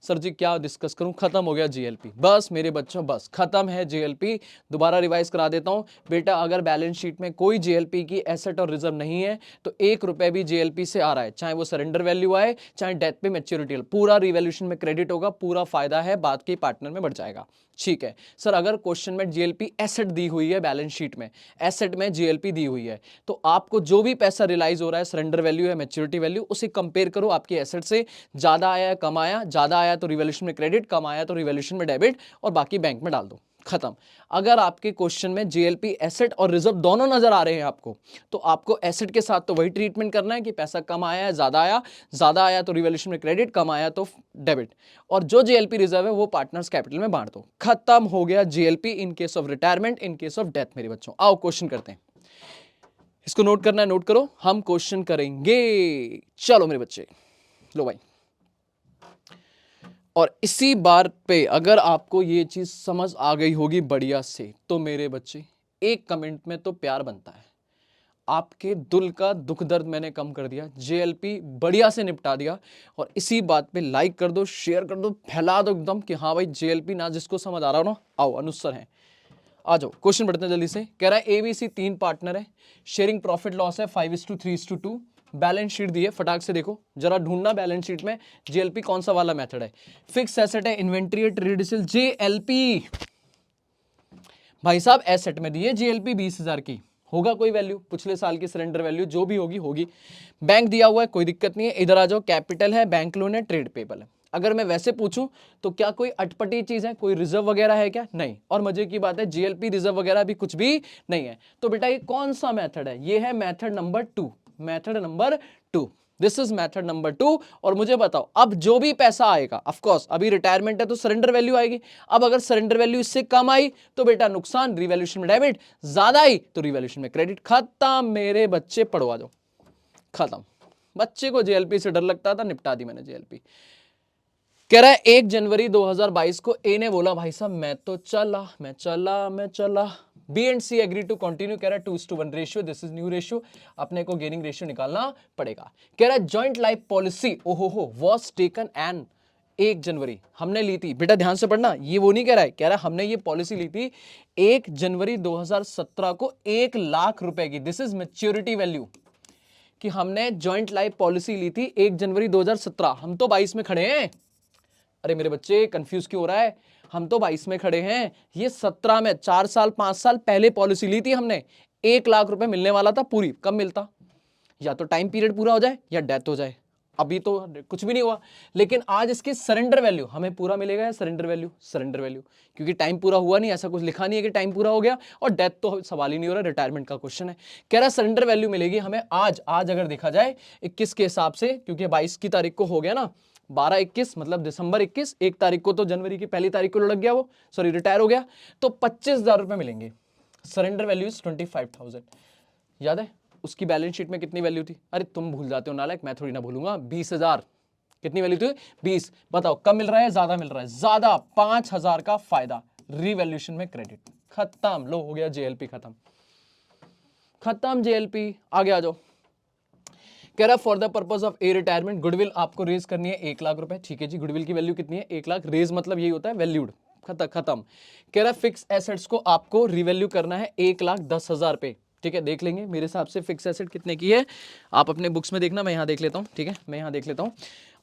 सर जी क्या डिस्कस करूं? खत्म हो गया जीएलपी। बस मेरे बच्चों, बस खत्म है जीएलपी। दोबारा रिवाइज करा देता हूं बेटा, अगर बैलेंस शीट में कोई जीएलपी की एसेट और रिजर्व नहीं है तो 1 रुपए भी जीएलपी से आ रहा है, चाहे वो सरेंडर वैल्यू आए चाहे डेथ पे मैच्योरिटी, पूरा रिवॉल्यूशन में क्रेडिट होगा, पूरा फायदा है, बाद के पार्टनर में बढ़ जाएगा। ठीक है सर, अगर क्वेश्चन में जीएलपी एसेट दी हुई है, बैलेंस शीट में एसेट में जीएलपी दी हुई है, तो आपको जो भी पैसा रियलाइज हो रहा है, सरेंडर वैल्यू है मैच्योरिटी वैल्यू, उसे कंपेयर करो आपकी एसेट से। ज्यादा आया कम आया, ज्यादा आया तो रिवॉल्यूशन में क्रेडिट, कम आया तो रिवॉल्यूशन में डेबिट, और बाकी बैंक में डाल दो, खत्म। अगर आपके क्वेश्चन में जीएलपी एसेट और रिजर्व दोनों नजर आ रहे हैं आपको, तो आपको एसेट के साथ तो वही ट्रीटमेंट करना है कि पैसा कम आया है, ज्यादा आया तो रिवॉल्यूशन में क्रेडिट, कम आया तो डेबिट, और जो जीएलपी रिजर्व है वो पार्टनर्स कैपिटल में बांट दो, खत्म हो गया GLP in case of retirement, in case of death. मेरे बच्चों आओ क्वेश्चन करते हैं, इसको नोट करना है, नोट करो, हम क्वेश्चन करेंगे। चलो मेरे बच्चे, लो भाई। और इसी बार पे अगर आपको ये चीज समझ आ गई होगी बढ़िया से, तो मेरे बच्चे एक कमेंट में तो प्यार बनता है। आपके दिल का दुख दर्द मैंने कम कर दिया, जेएलपी बढ़िया से निपटा दिया। और इसी बात पे लाइक कर दो, शेयर कर दो, फैला दो एकदम कि हाँ भाई जेएलपी ना जिसको समझ आ रहा हो ना, आओ अनुस्सर है, आ जाओ। क्वेश्चन बढ़ते हैं जल्दी से। कह रहा है एबीसी 3 पार्टनर है, शेयरिंग प्रॉफिट लॉस है 5:3:2, बैलेंस शीट दी है, फटाक से देखो जरा, ढूंढना बैलेंस शीट में जीएलपी कौन सा वाला मेथड है। फिक्स एसेट है, इन्वेंट्री है, ट्रेड रिसीव, जेएलपी भाई साहब एसेट में दी है जीएलपी 20,000 की, होगा कोई वैल्यू, पिछले साल की सरेंडर वैल्यू जो भी होगी होगी। बैंक दिया हुआ है, कोई दिक्कत नहीं है। इधर आ जाओ, कैपिटल है, बैंक लोन है, ट्रेड पेबल है। अगर मैं वैसे पूछूं तो क्या कोई अटपटी चीज है, कोई रिजर्व वगैरह है क्या? नहीं। और मजे की बात है जीएलपी रिजर्व वगैरह भी कुछ भी नहीं है। तो बेटा ये कौन सा मेथड है? ये है method number 2, method number 2, this is method number 2। और मुझे बताओ अब जो भी पैसा आएगा, ऑफ कोर्स अभी रिटायरमेंट है तो सरेंडर वैल्यू आएगी, अब अगर सरेंडर वैल्यू इससे कम आई तो बेटा नुकसान, रिवॉल्यूशन में डेबिट, ज्यादा आई तो रिवॉल्यूशन में क्रेडिट, खत्म। मेरे बच्चे पढ़वा दो, खत्म। बच्चे को जेएलपी से डर लगता था, निपटा दी मैंने जेएलपी। कह रहा है 1 जनवरी 2022 को ए ने बोला भाई साहब मैं तो चला, मैं चला। B and C agree to continue. कह रहा है 2:1 ratio, this is new ratio, अपने को गेनिंग रेशियो निकालना पड़ेगा। कह रहा है जॉइंट लाइफ पॉलिसी ओहो वाज टेकन एंड 1 जनवरी हमने ली थी। बेटा ध्यान से पढ़ना, ये वो नहीं कह रहा है, कह रहा है हमने ये पॉलिसी ली थी 1 जनवरी 2017 को 1 लाख रुपए की, दिस इज मैच्योरिटी वैल्यू, कि हमने जॉइंट लाइफ पॉलिसी ली थी 1 जनवरी 2017। हम तो 22 में खड़े हैं। अरे मेरे बच्चे कंफ्यूज क्यों हो रहा है? हम तो 22 में खड़े हैं, ये 17 में, 4 साल 5 साल पहले पॉलिसी ली थी हमने। 1 लाख रुपए मिलने वाला था पूरी। कब मिलता? या तो टाइम पीरियड पूरा हो जाए या डेथ हो जाए। अभी तो कुछ भी नहीं हुआ, लेकिन आज इसकी सरेंडर वैल्यू हमें पूरा मिलेगा या सरेंडर वैल्यू? सरेंडर वैल्यू, क्योंकि टाइम पूरा हुआ नहीं, ऐसा कुछ लिखा नहीं है कि टाइम पूरा हो गया, और डेथ तो सवाल ही नहीं हो रहा, रिटायरमेंट का क्वेश्चन है। कह रहा सरेंडर वैल्यू मिलेगी हमें आज अगर देखा जाए 21 के हिसाब से, क्योंकि 22 की तारीख को हो गया ना, 12-21 मतलब दिसंबर 21, 1 तारीख को तो जनवरी की पहली तारीख को लुढ़क गया वो, सॉरी रिटायर हो गया, तो 25,000 रुपए मिलेंगे। Surrender value is 25,000। याद है उसकी बैलेंस शीट में कितनी वैल्यू थी? अरे तुम भूल जाते हो नालायक, मैं थोड़ी ना भूलूंगा। 20,000 कितनी वैल्यू थी? 20। बताओ कम मिल रहा है ज्यादा मिल रहा है? ज्यादा, 5,000 का फायदा, रिवॉल्यूशन में क्रेडिट, खत्म। लो हो गया जेएलपी खत्म, खत्म जेएलपी। आगे आ जाओ। कह रहा for the purpose of A retirement goodwill आपको रेज करनी है 1 लाख रुपए, ठीक है जी। गुडविल की वैल्यू कितनी है? 1 लाख। रेज मतलब यही होता है वैल्यूड, खत्म। कह रहा फिक्स एसेट्स को आपको रिवैल्यू करना है 1,10,000 पे, ठीक है। देख लेंगे मेरे हिसाब से फिक्स एसेट कितने की है, आप अपने बुक्स में देखना, मैं यहाँ देख लेता हूँ, ठीक है। मैं यहाँ देख लेता हूँ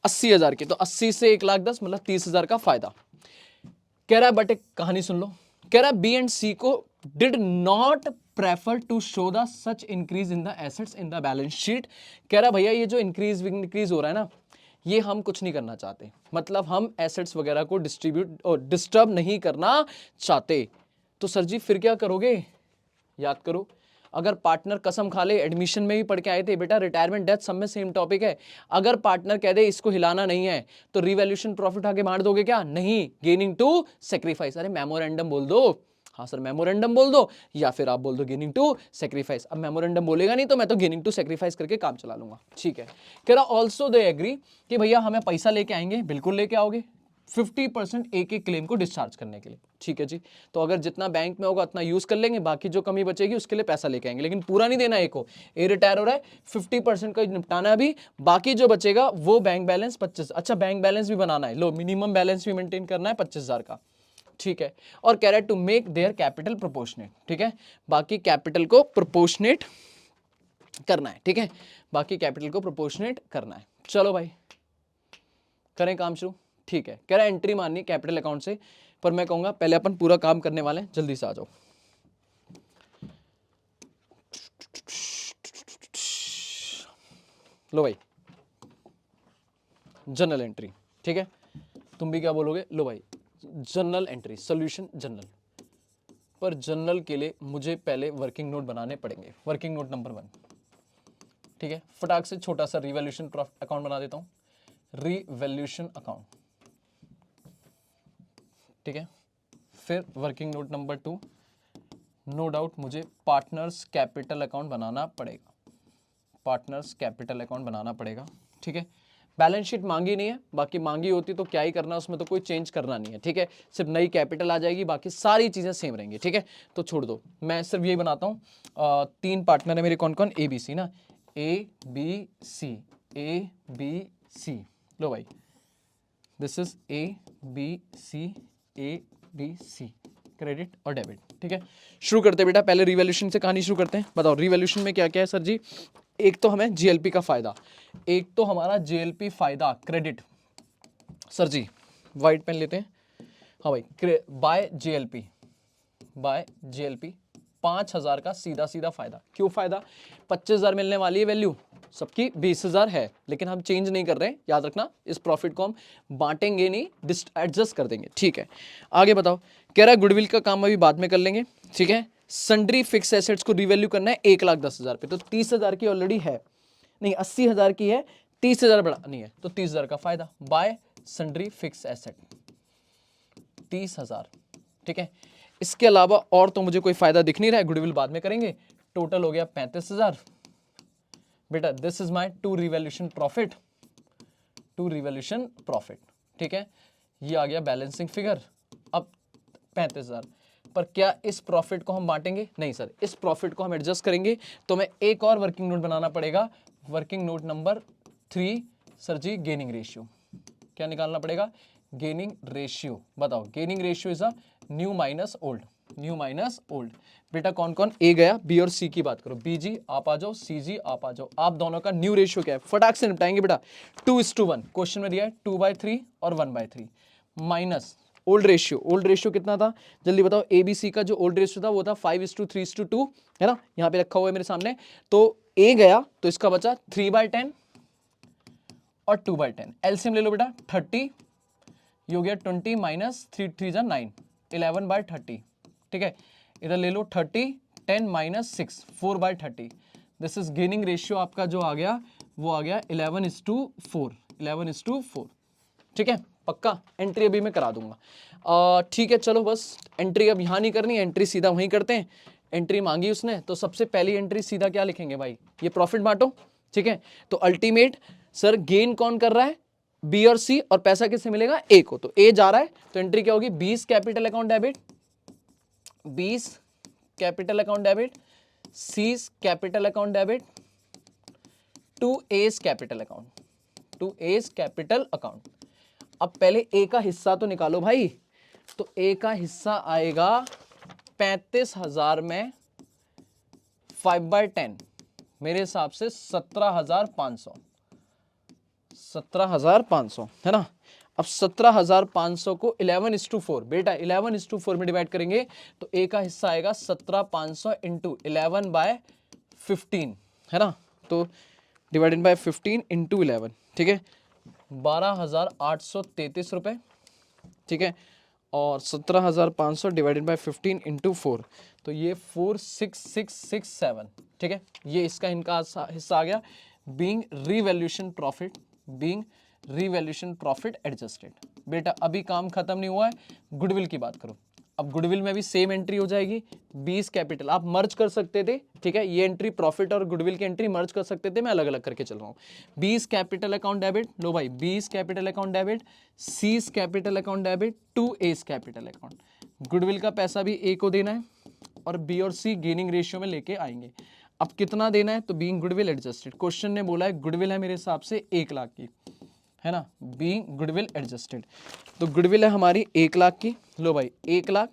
80,000 की, तो 80 से 1,10,000 मतलब 30,000 का फायदा। कह रहा है बट एक कहानी सुन लो, कह रहा है बी एंड सी को did not prefer to show the such increase in the assets in the balance sheet. कह रहा भैया ये जो इंक्रीज हो रहा है ना, ये हम कुछ नहीं करना चाहते, मतलब हम एसेट्स वगैरह को डिस्ट्रीब्यूट और डिस्टर्ब नहीं करना चाहते। तो सर जी फिर क्या करोगे? याद करो, अगर पार्टनर कसम खा ले, एडमिशन में भी पढ़ के आए थे बेटा, रिटायरमेंट डेथ सब में सेम टॉपिक है। अगर पार्टनर कह दे इसको हिलाना नहीं है तो रिवैल्यूएशन प्रॉफिट आगे बांट दोगे क्या? नहीं, गेनिंग टू सेक्रीफाइस। अरे मेमोरेंडम बोल दो, हाँ सर मेमोरेंडम बोल दो, या फिर आप बोल दो गेनिंग टू सेक्रीफाइस। अब मेमोरेंडम बोलेगा नहीं तो मैं तो गेनिंग टू सेक्रीफाइस करके काम चला लूंगा, ठीक है। कह रहा ऑल्सो दे एग्री कि भैया हमें पैसा लेके आएंगे, बिल्कुल लेके आओगे 50% एक एक क्लेम को डिस्चार्ज करने के लिए, ठीक है जी। तो अगर जितना बैंक में होगा उतना यूज कर लेंगे, बाकी जो कमी बचेगी उसके लिए पैसा लेके आएंगे, लेकिन पूरा नहीं देना। एक को ए रिटायर हो रहा है, 50% का निपटाना अभी, बाकी जो बचेगा वो बैंक बैलेंस 25। अच्छा बैंक बैलेंस भी बनाना है, लो मिनिमम बैलेंस भी मेंटेन करना है 25,000 का, ठीक है। और कह रहा है to make their capital proportionate, ठीक है। बाकी कैपिटल को प्रोपोर्शनेट करना है, ठीक है। बाकी कैपिटल को प्रोपोर्शनेट करना है। चलो भाई करें काम शुरू, ठीक है। कह रहा है एंट्री मारनी कैपिटल अकाउंट से, पर मैं कहूंगा पहले अपन पूरा काम करने वाले हैं, जल्दी से आ जाओ। लो भाई जनरल एंट्री, ठीक है। तुम भी क्या बोलोगे? लो भाई जनरल एंट्री, सॉल्यूशन जनरल। पर जनरल के लिए मुझे पहले वर्किंग नोट बनाने पड़ेंगे। वर्किंग नोट नंबर 1, ठीक है। फटाक से छोटा सा रिवैल्यूएशन अकाउंट बना देता हूं, रिवैल्यूएशन अकाउंट, ठीक है। फिर working note number 2, no doubt मुझे पार्टनर्स कैपिटल अकाउंट बनाना पड़ेगा, पार्टनर्स कैपिटल अकाउंट बनाना पड़ेगा, ठीक है। बैलेंस शीट मांगी नहीं है, बाकी मांगी होती तो क्या ही करना, उसमें तो कोई चेंज करना नहीं है, ठीक है। सिर्फ नई कैपिटल आ जाएगी, बाकी सारी चीजें सेम रहेंगी, ठीक है। तो छोड़ दो, मैं सिर्फ यही बनाता हूँ। 3 पार्टनर है मेरे, कौन कौन? ए बी सी ना, ए बी सी, ए बी सी। लो भाई this is A B C, credit और डेबिट, ठीक है। शुरू करते हैं बेटा, पहले रिवैल्यूएशन से कहानी शुरू करते हैं। बताओ रिवैल्यूएशन में क्या क्या है सर जी? एक तो हमें जीएलपी का फायदा, एक तो हमारा जीएलपी फायदा क्रेडिट। सर जी व्हाइट पेन लेते हैं, हाँ भाई, बाय जीएलपी, बाय जीएलपी 5,000 का सीधा सीधा फायदा। क्यों फायदा? 25,000 मिलने वाली है वैल्यू, सबकी 20,000 है, लेकिन हम चेंज नहीं कर रहे हैं, याद रखना। इस प्रॉफिट को हम बांटेंगे नहीं, एडजस्ट कर देंगे, ठीक है। आगे बताओ, कह रहा है गुडविल का काम अभी बाद में कर लेंगे, ठीक है। सन्ड्री फिक्स एसेट्स को रिवैल्यू करना है 1,10,000 पे, तो 30,000 की ऑलरेडी है, नहीं 80,000 की है, 30,000 बढ़ा नहीं है, तो 30,000 का फायदा बाय सन्ड्री फिक्स एसेट 30,000, ठीक है। इसके अलावा और तो मुझे कोई फायदा दिख नहीं रहा है, गुडविल बाद में करेंगे। टोटल हो गया 35,000 बेटा। This is my to revaluation profit, to revaluation profit, ठीक है। ये आ गया बैलेंसिंग फिगर। अब 35,000 पर क्या इस प्रॉफिट को हम बांटेंगे? नहीं सर, इस प्रॉफिट को हम एडजस्ट करेंगे, तो मैं एक और वर्किंग नोट बनाना पड़ेगा। Working note number 3 sir ji gaining ratio. क्या निकालना पड़ेगा? Gaining ratio. बताओ gaining ratio is a new minus old, new minus old. बेटा कौन कौन ए गया? बी और सी की बात करो, बी जी आप आ जाओ, सी जी आप आ जाओ। आप दोनों का न्यू रेशियो क्या है? फटाक से निपटाएंगे बेटा। 2:1 क्वेश्चन में दिया है, 2/3 और 1/3 minus old ratio. Old ratio कितना था जल्दी बताओ? एबीसी का जो ओल्ड रेशियो था वो था 5:3:2 है ना, यहाँ पे रखा हुआ है मेरे सामने। तो ए गया तो इसका बचा 3/10 और 2/10। एलसीएम ले लो बेटा, 30 ये हो गया 20 माइनस 3 3 जा 9, 11/30, ठीक है। इधर ले लो 30, 10 minus 6, 4/30। This is gaining ratio आपका जो आ गया वो आ गया 11:4, 11:4, ठीक है। पक्का एंट्री अभी मैं करा दूंगा, ठीक है। चलो बस एंट्री अब यहाँ नहीं करनी, एंट्री सीधा वहीं करते हैं। एंट्री मांगी उसने तो सबसे पहली एंट्री सीधा क्या लिखेंगे भाई? ये प्रॉफिट बांटो, ठीक है। तो अल्टीमेट सर गेन कौन कर रहा है? बी और सी, और पैसा किससे मिलेगा? ए को। तो ए जा रहा है तो एंट्री क्या होगी? 20 capital account debit, 20 capital account debit, C capital account debit, to A's capital account, to A's capital account. अब पहले ए का हिस्सा तो निकालो भाई, तो ए का हिस्सा आएगा 35,000 में 5/10, मेरे हिसाब से 17,500, 17,500 है ना। अब 17,500 को 11:4 बेटा 11:4 में डिवाइड करेंगे तो ए का हिस्सा आएगा 17,500 इंटू 11/15 है ना, तो डिवाइडेड बाय 15 इंटू 11, ठीक है, 12,833 रुपए, ठीक है, और 17,500 डिवाइडेड बाय 15 इंटू 4, तो ये 46667, ठीक है, ये इसका इनका हिस्सा आ गया। Being revaluation profit, being revaluation profit adjusted. बेटा अभी काम खत्म नहीं हुआ है, गुडविल की बात करो। अब गुडविल में भी सेम एंट्री हो जाएगी, 20 कैपिटल, आप मर्ज कर सकते थे, ठीक है, ये एंट्री प्रॉफिट और गुडविल की एंट्री मर्ज कर सकते थे, मैं अलग अलग करके चल रहा हूँ। 20 कैपिटल अकाउंट डेबिट, लो भाई 20 capital account debit, 30 capital account debit, 2 A's capital account. Goodwill का पैसा भी ए को देना है और बी और सी गेनिंग रेशियो में लेके आएंगे। अब कितना देना है, तो बीइंग गुडविल एडजस्टेड, क्वेश्चन ने बोला है गुडविल है मेरे हिसाब से 1 लाख की, है ना, बीइंग गुडविल एडजस्टेड, तो गुडविल है हमारी 1 लाख की, लो भाई 1 लाख।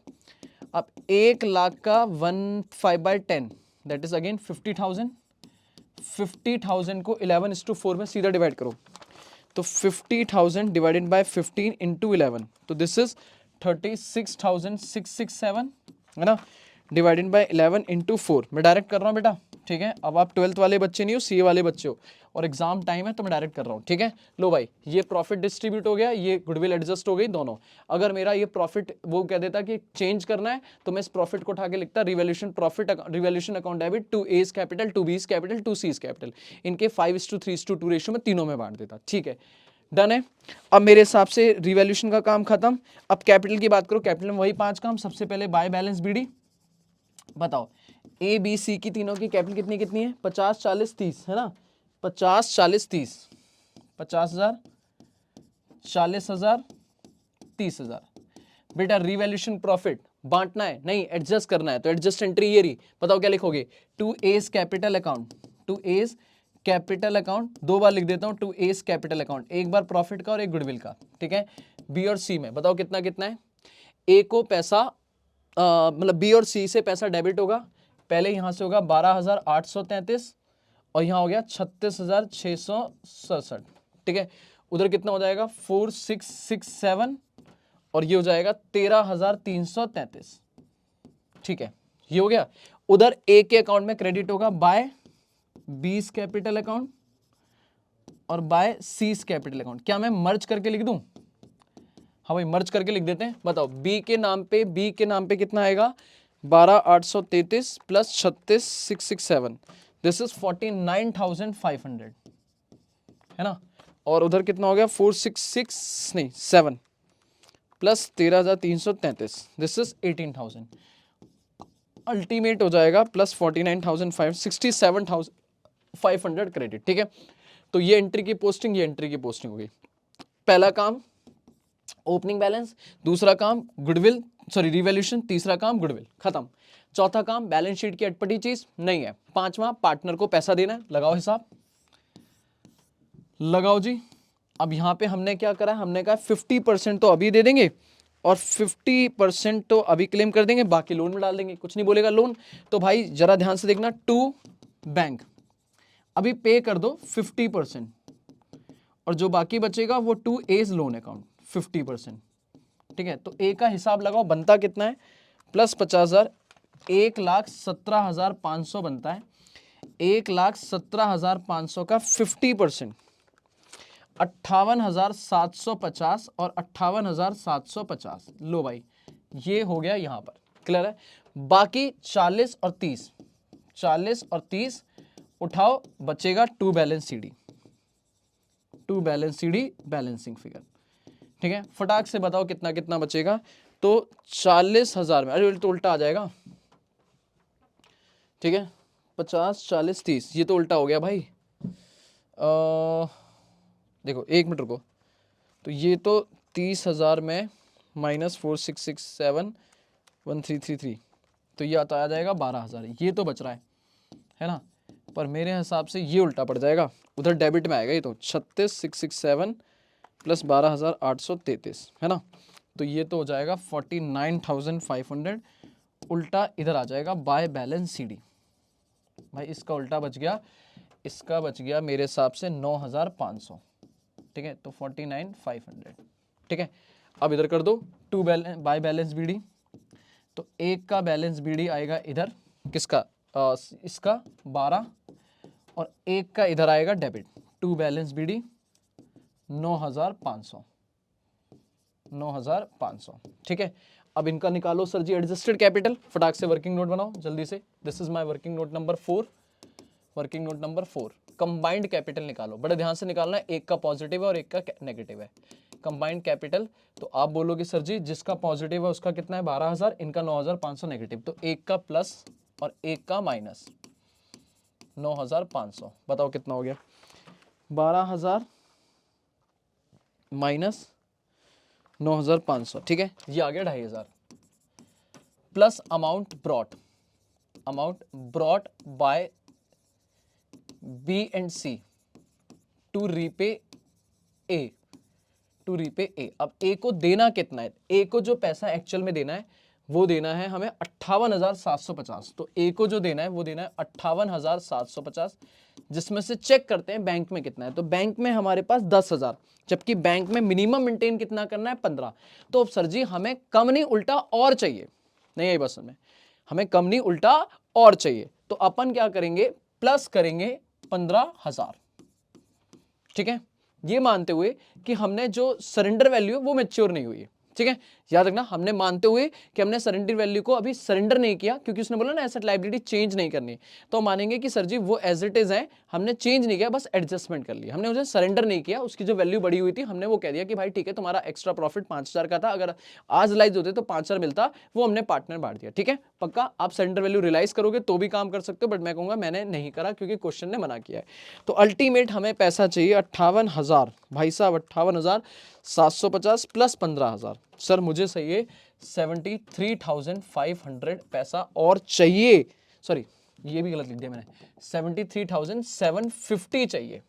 अब 1 लाख का 5/10 दैट इज अगेन 50,000, 50,000 को 11:4 में सीधा डिवाइड करो, तो 50,000 डिवाइडेड बाय 15 इंटू 11, तो दिस इज 36,667 है ना, डिवाइडेड बाय 11 इंटू 4, मैं डायरेक्ट कर रहा हूँ बेटा, ठीक है। अब आप 12th वाले बच्चे नहीं हो, सीए वाले बच्चे हो और एग्जाम टाइम है तो मैं डायरेक्ट कर रहा हूँ, ठीक है। लो भाई ये प्रॉफिट डिस्ट्रीब्यूट हो गया, ये गुडविल एडजस्ट हो गई दोनों। अगर मेरा ये प्रॉफिट वो कह देता कि चेंज करना है तो मैं इस प्रॉफिट को उठा के लिखता revaluation profit, revaluation account debit, 2 A's capital, 2 B's capital, 2 seize capital, इनके 5:3:2 रेशियो में तीनों में बांट देता, ठीक है, डन है। अब मेरे हिसाब से रिवैल्यूएशन का काम खत्म। अब कैपिटल की बात करो, कैपिटल में वही 5 काम, सबसे पहले बाय बैलेंस बीडी, बताओ ए बी सी की तीनों की कैपिटल कितनी कितनी है, 50 40 30 है ना, 50 40 30, 50,000 40,000 30,000। बेटा रिवैल्यूएशन प्रॉफिट बांटना है नहीं एडजस्ट करना है, तो एडजस्ट एंट्री ये रही, बताओ क्या लिखोगे, to A's capital account, to A's capital account, 2 बार लिख देता हूं, टू एज कैपिटल अकाउंट, एक बार प्रॉफिट का और एक गुडविल का, ठीक है। बी और सी में बताओ कितना कितना है, ए को पैसा मतलब बी और सी से पैसा डेबिट होगा, पहले यहां से होगा 12,833 और यहां हो गया 36,667, ठीक है, उधर कितना हो जाएगा 4,667 और ये हो जाएगा 13,333, ठीक है, ये हो गया। उधर ए के अकाउंट में क्रेडिट होगा बाय बीस कैपिटल अकाउंट और बाय सीज कैपिटल अकाउंट। क्या मैं मर्ज करके लिख दूं, हाँ भाई मर्ज करके लिख देते हैं। बताओ बी के नाम पे कितना आएगा, 12,833 प्लस 36,667, दिस इज 49,500 है ना, और उधर कितना हो गया 7 प्लस 13,333, दिस इज 18,000, अल्टीमेट हो जाएगा प्लस 67,500 क्रेडिट, ठीक है। तो ये एंट्री की पोस्टिंग, ये एंट्री की पोस्टिंग हो गई। पहला काम ओपनिंग बैलेंस, दूसरा काम गुडविल सॉरी रिवैल्यूएशन, तीसरा काम गुडविल, खत्म। चौथा काम बैलेंस शीट की अटपटी चीज नहीं है। पांचवा पार्टनर को पैसा देना है, लगाओ हिसाब, लगाओ जी। अब यहां पे हमने क्या करा, हमने कहा 50% तो अभी दे देंगे और 50% तो अभी क्लेम कर देंगे, बाकी लोन में डाल देंगे, कुछ नहीं बोलेगा लोन। तो भाई जरा ध्यान से देखना, टू बैंक अभी पे कर दो 50% और जो बाकी बचेगा वो टू एज लोन अकाउंट 50%, ठीक है। तो ए का हिसाब लगाओ, बनता कितना है, प्लस 50,000, 1,17,500 बनता है। 1,17,500 का 50% 58,750 और 58,750, लो भाई ये हो गया यहां पर, क्लियर है। बाकी 40 और 30 उठाओ, बचेगा to balance CD, balancing figure, ठीक है। फटाक से बताओ कितना कितना बचेगा, तो 40,000 में, अरे तो उल्टा आ जाएगा, ठीक है, 50 40 30, ये तो उल्टा हो गया भाई। देखो 1 मिनट रुको, तो ये तो 30,000 में माइनस 4667 1333, तो ये आता आ जाएगा 12,000, ये तो बच रहा है ना। पर मेरे हिसाब से ये उल्टा पड़ जाएगा, उधर डेबिट में आएगा ये तो 36,667 प्लस 12,833 है ना, तो ये तो हो जाएगा 49,500, उल्टा इधर आ जाएगा बाय बैलेंस सीडी। भाई इसका उल्टा बच गया, इसका बच गया मेरे हिसाब से 9,500, ठीक है, तो 49,500, ठीक है। अब इधर कर दो to balance by balance BD, तो एक का बैलेंस बीडी आएगा इधर किसका, इसका 12, और एक का इधर आएगा डेबिट, टू बैलेंस बीडी 9,500, ठीक है। अब इनका निकालो सर जी एडजस्टेड कैपिटल, फटाक से वर्किंग नोट बनाओ जल्दी से, this is my working note number 4, working note number 4, combined capital निकालो, बड़े ध्यान से निकालना है, एक का पॉजिटिव है और एक का नेगेटिव है। कंबाइंड कैपिटल, तो आप बोलोगे सर जी जिसका पॉजिटिव है उसका कितना है 12,000, इनका 9,500 नेगेटिव, तो एक का प्लस और एक का माइनस 9,500, बताओ कितना हो गया, 12,000 माइनस 9,500, ठीक है, ये आ गया 2,500, plus amount brought by B and C to repay A, अब ए को देना कितना है, ए को जो पैसा एक्चुअल में देना है वो देना है हमें 58,750, तो ए को जो देना है वो देना है 58,750, जिसमें से चेक करते हैं बैंक में कितना है, तो बैंक में हमारे पास 10,000, जबकि बैंक में मिनिमम मेंटेन कितना करना है 15, तो अब सर जी हमें कम नहीं उल्टा और चाहिए, नहीं आई बस में, हमें कम नहीं उल्टा और चाहिए, तो अपन क्या करेंगे प्लस करेंगे 15,000, ठीक है, ये मानते हुए कि हमने जो सरेंडर वैल्यू है वो मैच्योर नहीं हुई है, ठीक है, याद रखना, हमने मानते हुए कि हमने सरेंडर वैल्यू को अभी सरेंडर नहीं किया, क्योंकि उसने बोला ना एसेट लायबिलिटी चेंज नहीं करनी, तो मानेंगे कि सर जी वो एज इट इज है, हमने चेंज नहीं किया, बस एडजस्टमेंट कर लिया, हमने उसे सरेंडर नहीं किया, उसकी जो वैल्यू बढ़ी हुई थी हमने वो कह दिया कि भाई ठीक है तुम्हारा एक्स्ट्रा प्रॉफिट 5,000 का था, अगर आज रिलाइज होते तो 5,000 मिलता, वो हमने पार्टनर बांट दिया, ठीक है, पक्का आप सरेंडर वैल्यू रिलाइज करोगे तो भी काम कर सकते हो, बट मैं कहूंगा मैंने नहीं करा क्योंकि क्वेश्चन ने मना किया है। तो अल्टीमेट हमें पैसा चाहिए 58,000, भाई साहब 58,750 प्लस 15,000, सर मुझे चाहिए 73,500 पैसा और चाहिए, सॉरी ये भी गलत लिख दिया मैंने, 73,750 चाहिए,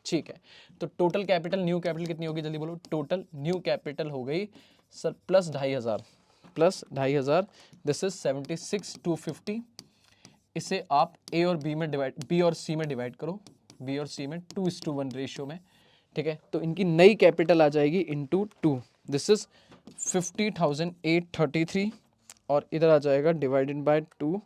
ठीक है। तो टोटल कैपिटल न्यू कैपिटल कितनी होगी जल्दी बोलो, टोटल न्यू कैपिटल हो गई सर प्लस 2,500, दिस इज 76,250, इसे आप ए और बी में डिवाइड, बी और सी में डिवाइड करो, बी और सी में 2:1 रेशियो में, ठीक है, तो इनकी नई कैपिटल आ जाएगी इनटू 2, दिस इज 50,833, और इधर आ जाएगा डिवाइडेड बाय 2,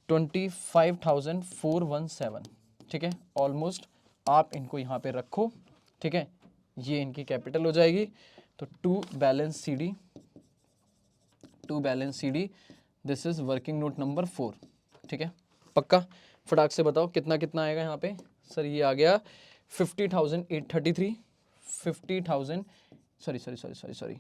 25,417, ठीक है, ऑलमोस्ट आप इनको यहाँ पे रखो, ठीक है, ये इनकी कैपिटल हो जाएगी, तो to balance CD, this is working note number 4, ठीक है, पक्का फटाक से बताओ कितना कितना आएगा यहाँ पे, सर ये आ गया 50,833, 50,000 सॉरी,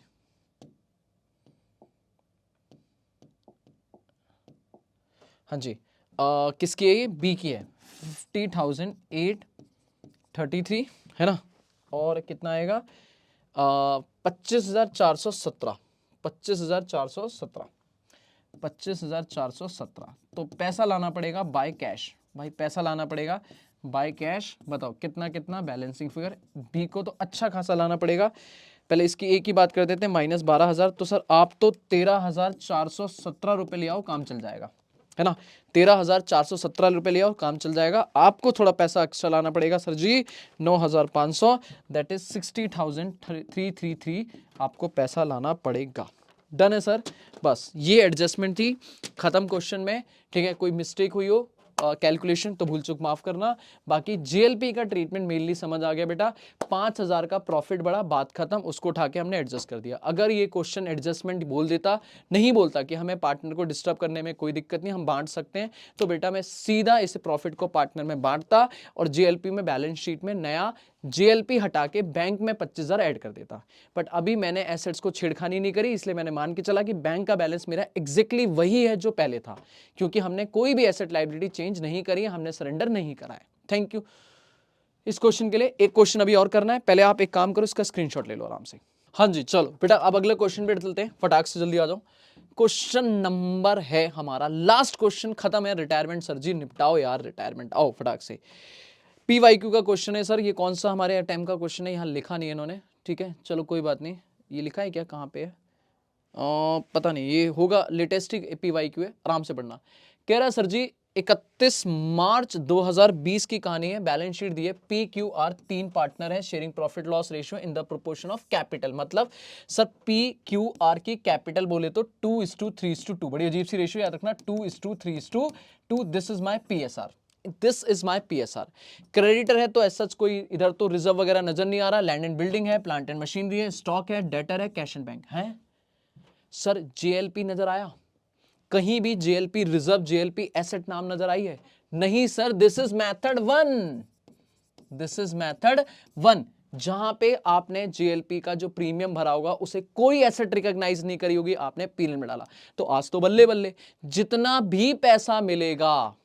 हाँ जी, किसकी है ये, बी की है, 50,833 है ना, और कितना आएगा 25,417, 25,417, तो पैसा लाना पड़ेगा बाय कैश, भाई पैसा लाना पड़ेगा बाय कैश, बताओ कितना कितना बैलेंसिंग फिगर, बी को तो अच्छा खासा लाना पड़ेगा, पहले इसकी एक ही बात कर देते हैं माइनस 12,000, तो सर आप तो 13,417 रुपये ले आओ काम चल जाएगा, है ना, 13,417 रुपये ले आओ काम चल जाएगा, आपको थोड़ा पैसा एक्स्ट्रा लाना पड़ेगा सर जी 9,500, दैट इज 60,333 आपको पैसा लाना पड़ेगा, डन है सर, बस ये एडजस्टमेंट थी, खत्म क्वेश्चन में, ठीक है, कोई मिस्टेक हुई हो कैलकुलेशन तो भूल चूक माफ करना, बाकी जेएलपी का ट्रीटमेंट मेनली समझ आ गया बेटा, 5,000 का प्रॉफिट बढ़ा, बात खत्म, उसको उठा के हमने एडजस्ट कर दिया, अगर ये क्वेश्चन एडजस्टमेंट बोल देता, नहीं बोलता कि हमें पार्टनर को डिस्टर्ब करने में कोई दिक्कत नहीं, हम बांट सकते हैं, तो बेटा मैं सीधा इस प्रॉफिट को पार्टनर में बांटता और जेएलपी में बैलेंस शीट में नया जेएलपी हटा के बैंक में 25,000 ऐड कर देता, बट अभी मैंने एसेट्स को छेड़खानी नहीं करी, इसलिए मैंने मान के चला कि बैंक का बैलेंस मेरा एग्जैक्टली वही है जो पहले था, क्योंकि हमने कोई भी एसेट लायबिलिटी चेंज नहीं करी है, हमने सरेंडर नहीं करा है। Thank you. इस क्वेश्चन के लिए एक क्वेश्चन अभी और करना है, पहले आप एक काम करो, इसका स्क्रीनशॉट ले लो आराम से। हाँ जी चलो बेटा, अब अगले क्वेश्चन पे चलते हैं, फटाक से जल्दी आ जाओ। क्वेश्चन नंबर है हमारा लास्ट क्वेश्चन, खत्म है। रिटायरमेंट सर जी निपटाओ यार, रिटायरमेंट आओ फटाक से। PYQ का क्वेश्चन है सर, ये कौन सा हमारे टाइम का क्वेश्चन है, यहाँ लिखा नहीं है इन्होंने, ठीक है चलो कोई बात नहीं। ये लिखा है क्या, कहाँ पे है, पता नहीं, ये होगा लेटेस्ट ही PYQ है, आराम से पढ़ना। कह रहा है सर जी 31 मार्च 2020 की कहानी है, बैलेंस शीट दी है, PQR 3 पार्टनर है, sharing profit loss ratio in the proportion of capital. मतलब सर PQR की कैपिटल बोले तो 2:3:2, बड़ी अजीब सी रेशियो, याद रखना 2:3:2। This is my PSR, this is my PSR। Creditor है तो ऐसा कोई इधर तो रिजर्व वगैरह नजर नहीं आ रहा, लैंड एंड बिल्डिंग है, प्लांट एंड मशीनरी है, स्टॉक है, डेटर है, कैश एंड बैंक है। सर JLP नजर आया कहीं भी, JLP रिजर्व, JLP एसेट नाम नजर आई है? नहीं sir, this is method 1, this is method 1, जहां पे आपने JLP का जो प्रीमियम भरा होगा उसे कोई एसेट रिकॉग्नाइज नहीं करी होगी, आपने पीएल में डाला। तो आज तो बल्ले बल्ले, जितना भी पैसा मिलेगा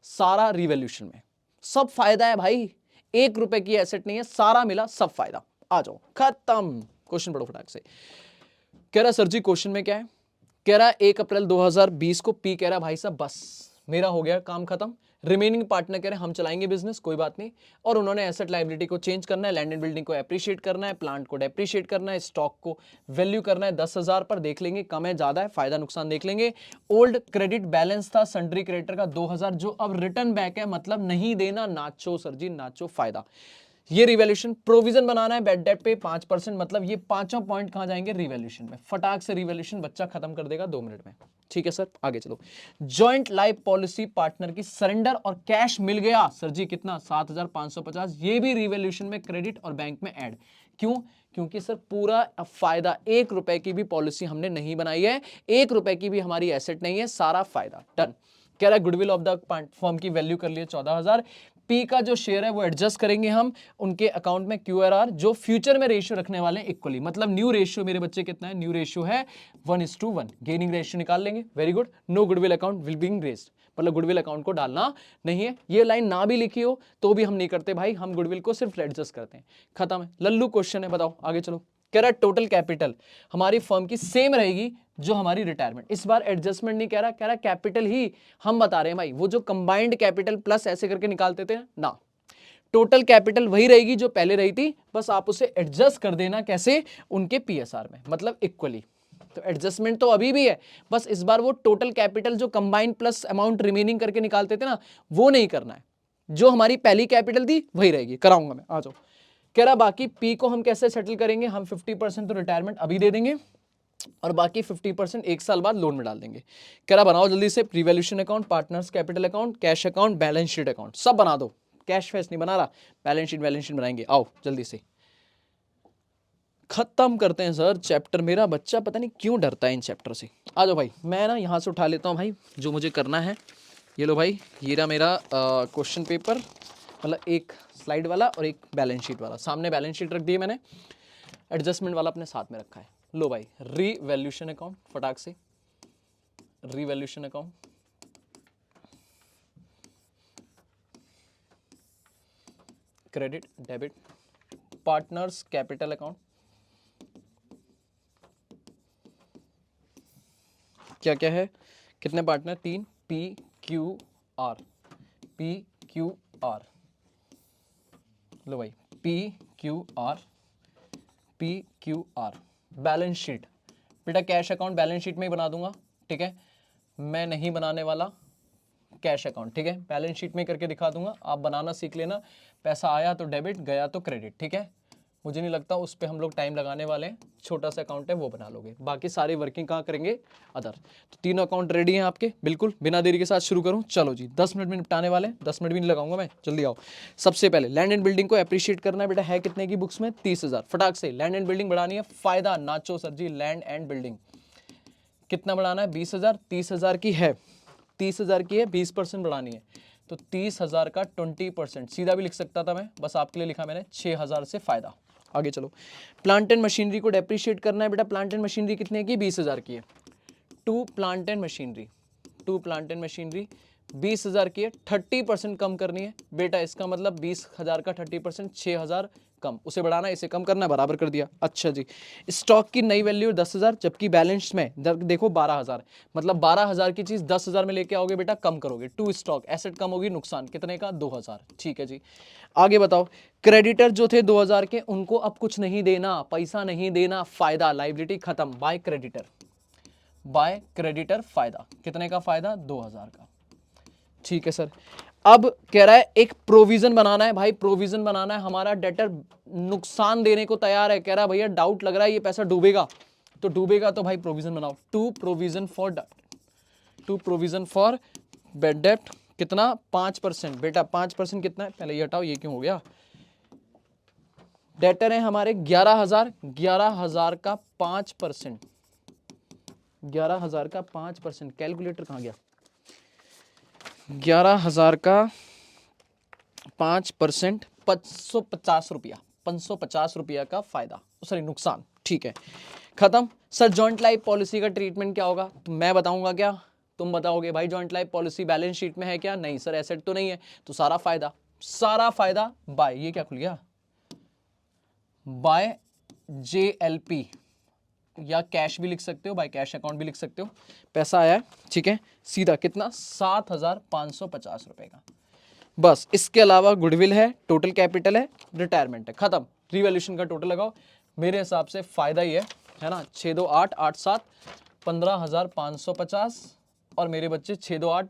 सारा रिवैल्यूएशन में, सब फायदा है भाई, 1 रुपए की एसेट नहीं है, सारा मिला सब फायदा। आ जाओ, खत्म। क्वेश्चन पढ़ो फटाक से। कह रहा सर जी क्वेश्चन में क्या है, कह रहा 1 अप्रैल 2020 को P कह रहा भाई साहब बस मेरा हो गया काम खत्म, रिमेनिंग पार्टनर कह रहे हम चलाएंगे बिजनेस, कोई बात नहीं, और उन्होंने एसेट लायबिलिटी को चेंज करना है, लैंड एंड बिल्डिंग को एप्रिशिएट करना है, प्लांट को डेप्रिशिएट करना है, स्टॉक को वैल्यू करना है 10,000 पर, देख लेंगे कम है ज्यादा है, फायदा नुकसान देख लेंगे। ओल्ड क्रेडिट बैलेंस था सन्ड्री क्रेडिटर का 2,000, जो अब रिटर्न बैक है, मतलब नहीं देना, नाचो सर जी नाचो, फायदा। ये रिवैल्यूएशन प्रोविजन बनाना है बैड डेट पे 5%, मतलब ये पांचों पॉइंट कहां जाएंगे, रिवैल्यूएशन में। फटाक से रिवैल्यूएशन बच्चा खत्म कर देगा 2 मिनट में, ठीक है सर आगे चलो। जॉइंट लाइफ पॉलिसी पार्टनर की सरेंडर और कैश मिल गया सर जी कितना, 7,550, ये भी रिवैल्यूएशन में क्रेडिट और बैंक में ऐड। क्यों, क्योंकि सर पूरा फायदा, 1 रुपए की भी पॉलिसी हमने नहीं बनाई है, 1 रुपए की भी हमारी एसेट नहीं है, सारा फायदा डन। कह रहा है गुडविल ऑफ द फर्म की वैल्यू कर लिए 14,000। P का जो शेयर है वो एडजस्ट करेंगे हम उनके अकाउंट में QRR, जो फ्यूचर में रेशियो रखने वाले हैं इक्वली, मतलब न्यू रेशियो मेरे बच्चे कितना है, न्यू रेशियो है 1:1, गेनिंग रेशियो निकाल लेंगे, very good. No goodwill account will being raised, मतलब गुडविल अकाउंट को डालना नहीं है, ये लाइन ना भी लिखी हो तो भी हम नहीं करते भाई, हम गुडविल को सिर्फ एडजस्ट करते हैं, खत्म है। लल्लू क्वेश्चन है, बताओ आगे चलो। कह रहा है टोटल कैपिटल हमारी फर्म की सेम रहेगी जो हमारी रिटायरमेंट, इस बार एडजस्टमेंट नहीं कह रहा, कह रहा कैपिटल ही हम बता रहे हैं भाई, वो जो कंबाइंड कैपिटल प्लस ऐसे करके निकालते थे ना, टोटल कैपिटल वही रहेगी जो पहले रही थी, बस आप उसे एडजस्ट कर देना, कैसे, उनके PSR में, मतलब इक्वली। तो एडजस्टमेंट तो अभी भी है, बस इस बार वो टोटल कैपिटल जो कंबाइंड प्लस अमाउंट रिमेनिंग करके निकालते थे ना, वो नहीं करना है, जो हमारी पहली कैपिटल थी वही रहेगी, कराऊंगा मैं, आ जाओ। कह रहा बाकी P को हम कैसे सेटल करेंगे, हम 50% तो रिटायरमेंट अभी दे देंगे और बाकी 50% 1 साल बाद लोन में डाल देंगे। कह रहा बनाओ जल्दी से revaluation account, partners capital account, cash account, balance sheet account, सब बना दो। कैश फैश नहीं बना रहा, बैलेंस शीट बनाएंगे, आओ जल्दी से खत्म करते हैं सर चैप्टर। मेरा बच्चा पता नहीं क्यों डरता है इन चैप्टर से। आ जाओ भाई, मैं ना यहाँ से उठा लेता हूँ भाई जो मुझे करना है। ये लो भाई, ये रहा मेरा क्वेश्चन पेपर, मतलब एक स्लाइड वाला और एक बैलेंस शीट वाला, सामने बैलेंस शीट रख दी है मैंने, एडजस्टमेंट वाला अपने साथ में रखा है। लो भाई, रिवैल्यूएशन अकाउंट फटाक से, revaluation account, credit debit, partners capital account, क्या क्या है, कितने पार्टनर, 3, PQR, PQR, लो भाई PQR, PQR, बैलेंस शीट, बेटा कैश अकाउंट बैलेंस शीट में ही बना दूंगा, ठीक है, मैं नहीं बनाने वाला कैश अकाउंट, ठीक है, बैलेंस शीट में करके दिखा दूंगा, आप बनाना सीख लेना, पैसा आया तो डेबिट, गया तो क्रेडिट, ठीक है, मुझे नहीं लगता उस पर हम लोग टाइम लगाने वाले हैं, छोटा सा अकाउंट है वो बना लोगे, बाकी सारी वर्किंग कहाँ करेंगे, अदर। तो तीनों अकाउंट रेडी हैं आपके, बिल्कुल बिना देरी के साथ शुरू करूँ, चलो जी 10 मिनट में निपटाने वाले हैं, 10 मिनट भी नहीं लगाऊंगा मैं, जल्दी आओ। सबसे पहले लैंड एंड बिल्डिंग को एप्रिशिएट करना है बेटा, है कितने की बुक्स में, 30,000, फटाक से लैंड एंड बिल्डिंग बढ़ानी है, फायदा नाचो sir ji, land and building कितना बढ़ाना है, 20,000, 30,000 की है, 30,000 की है, 20% बढ़ानी है, तो 30,000 का 20%, सीधा भी लिख सकता था मैं, बस आपके लिए लिखा मैंने 6,000 से फायदा। आगे चलो, प्लांट एंड मशीनरी को डेप्रिशिएट करना है बेटा, प्लांट एंड मशीनरी कितने की, 20,000 की है, 2 plant and machinery, 2 plant and machinery 20,000 की है, 30% कम करनी है बेटा, इसका मतलब 20,000 का 30%, 6,000 कम, उसे बढ़ाना इसे कम करना, बराबर कर दिया। अच्छा जी, स्टॉक की नई वैल्यू 10,000 जबकि बैलेंस में देखो 12,000, मतलब 12,000 की चीज 10,000 में लेके आओगे बेटा, कम करोगे, टू स्टॉक एसेट कम होगी, नुकसान कितने का 2,000। ठीक है जी, आगे बताओ। क्रेडिटर जो थे 2,000 के, उनको अब कुछ नहीं देना, पैसा नहीं देना, फायदा लाइबिलिटी खत्म, बाय क्रेडिटर फायदा, कितने का फायदा 2,000 का। ठीक है सर, अब कह रहा है एक प्रोविजन बनाना है भाई, प्रोविजन बनाना है, हमारा डेटर नुकसान देने को तैयार है, कह रहा है भैया डाउट लग रहा है ये पैसा डूबेगा, तो डूबेगा तो भाई प्रोविजन बनाओ, to provision for bad debt, कितना 5%, बेटा 5% कितना है, पहले ये हटाओ, ये क्यों हो गया, डेटर है हमारे 11,000, 11,000 का 5%, 11,000 का 5%, कैलकुलेटर कहां गया, 11,000 का 5%, 550 रुपया, 550 रुपया का फायदा, सॉरी नुकसान। ठीक है, खत्म। सर जॉइंट लाइफ पॉलिसी का ट्रीटमेंट क्या होगा, तो मैं बताऊंगा क्या, तुम बताओगे भाई joint life policy balance sheet में है क्या, नहीं सर एसेट तो नहीं है, तो सारा फायदा बाय, ये क्या खुल गया, बाय JLP, या कैश भी लिख सकते हो, बाय कैश अकाउंट भी लिख सकते हो, पैसा आया है। ठीक है, सीधा कितना 7,550 रुपए का, बस। इसके अलावा गुडविल है, टोटल कैपिटल है, रिटायरमेंट है, खत्म। रिवैल्यूएशन का टोटल लगाओ, मेरे हिसाब से फायदा ही है ना, 6 2 8 8 7 15,550, और मेरे बच्चे 6 2 8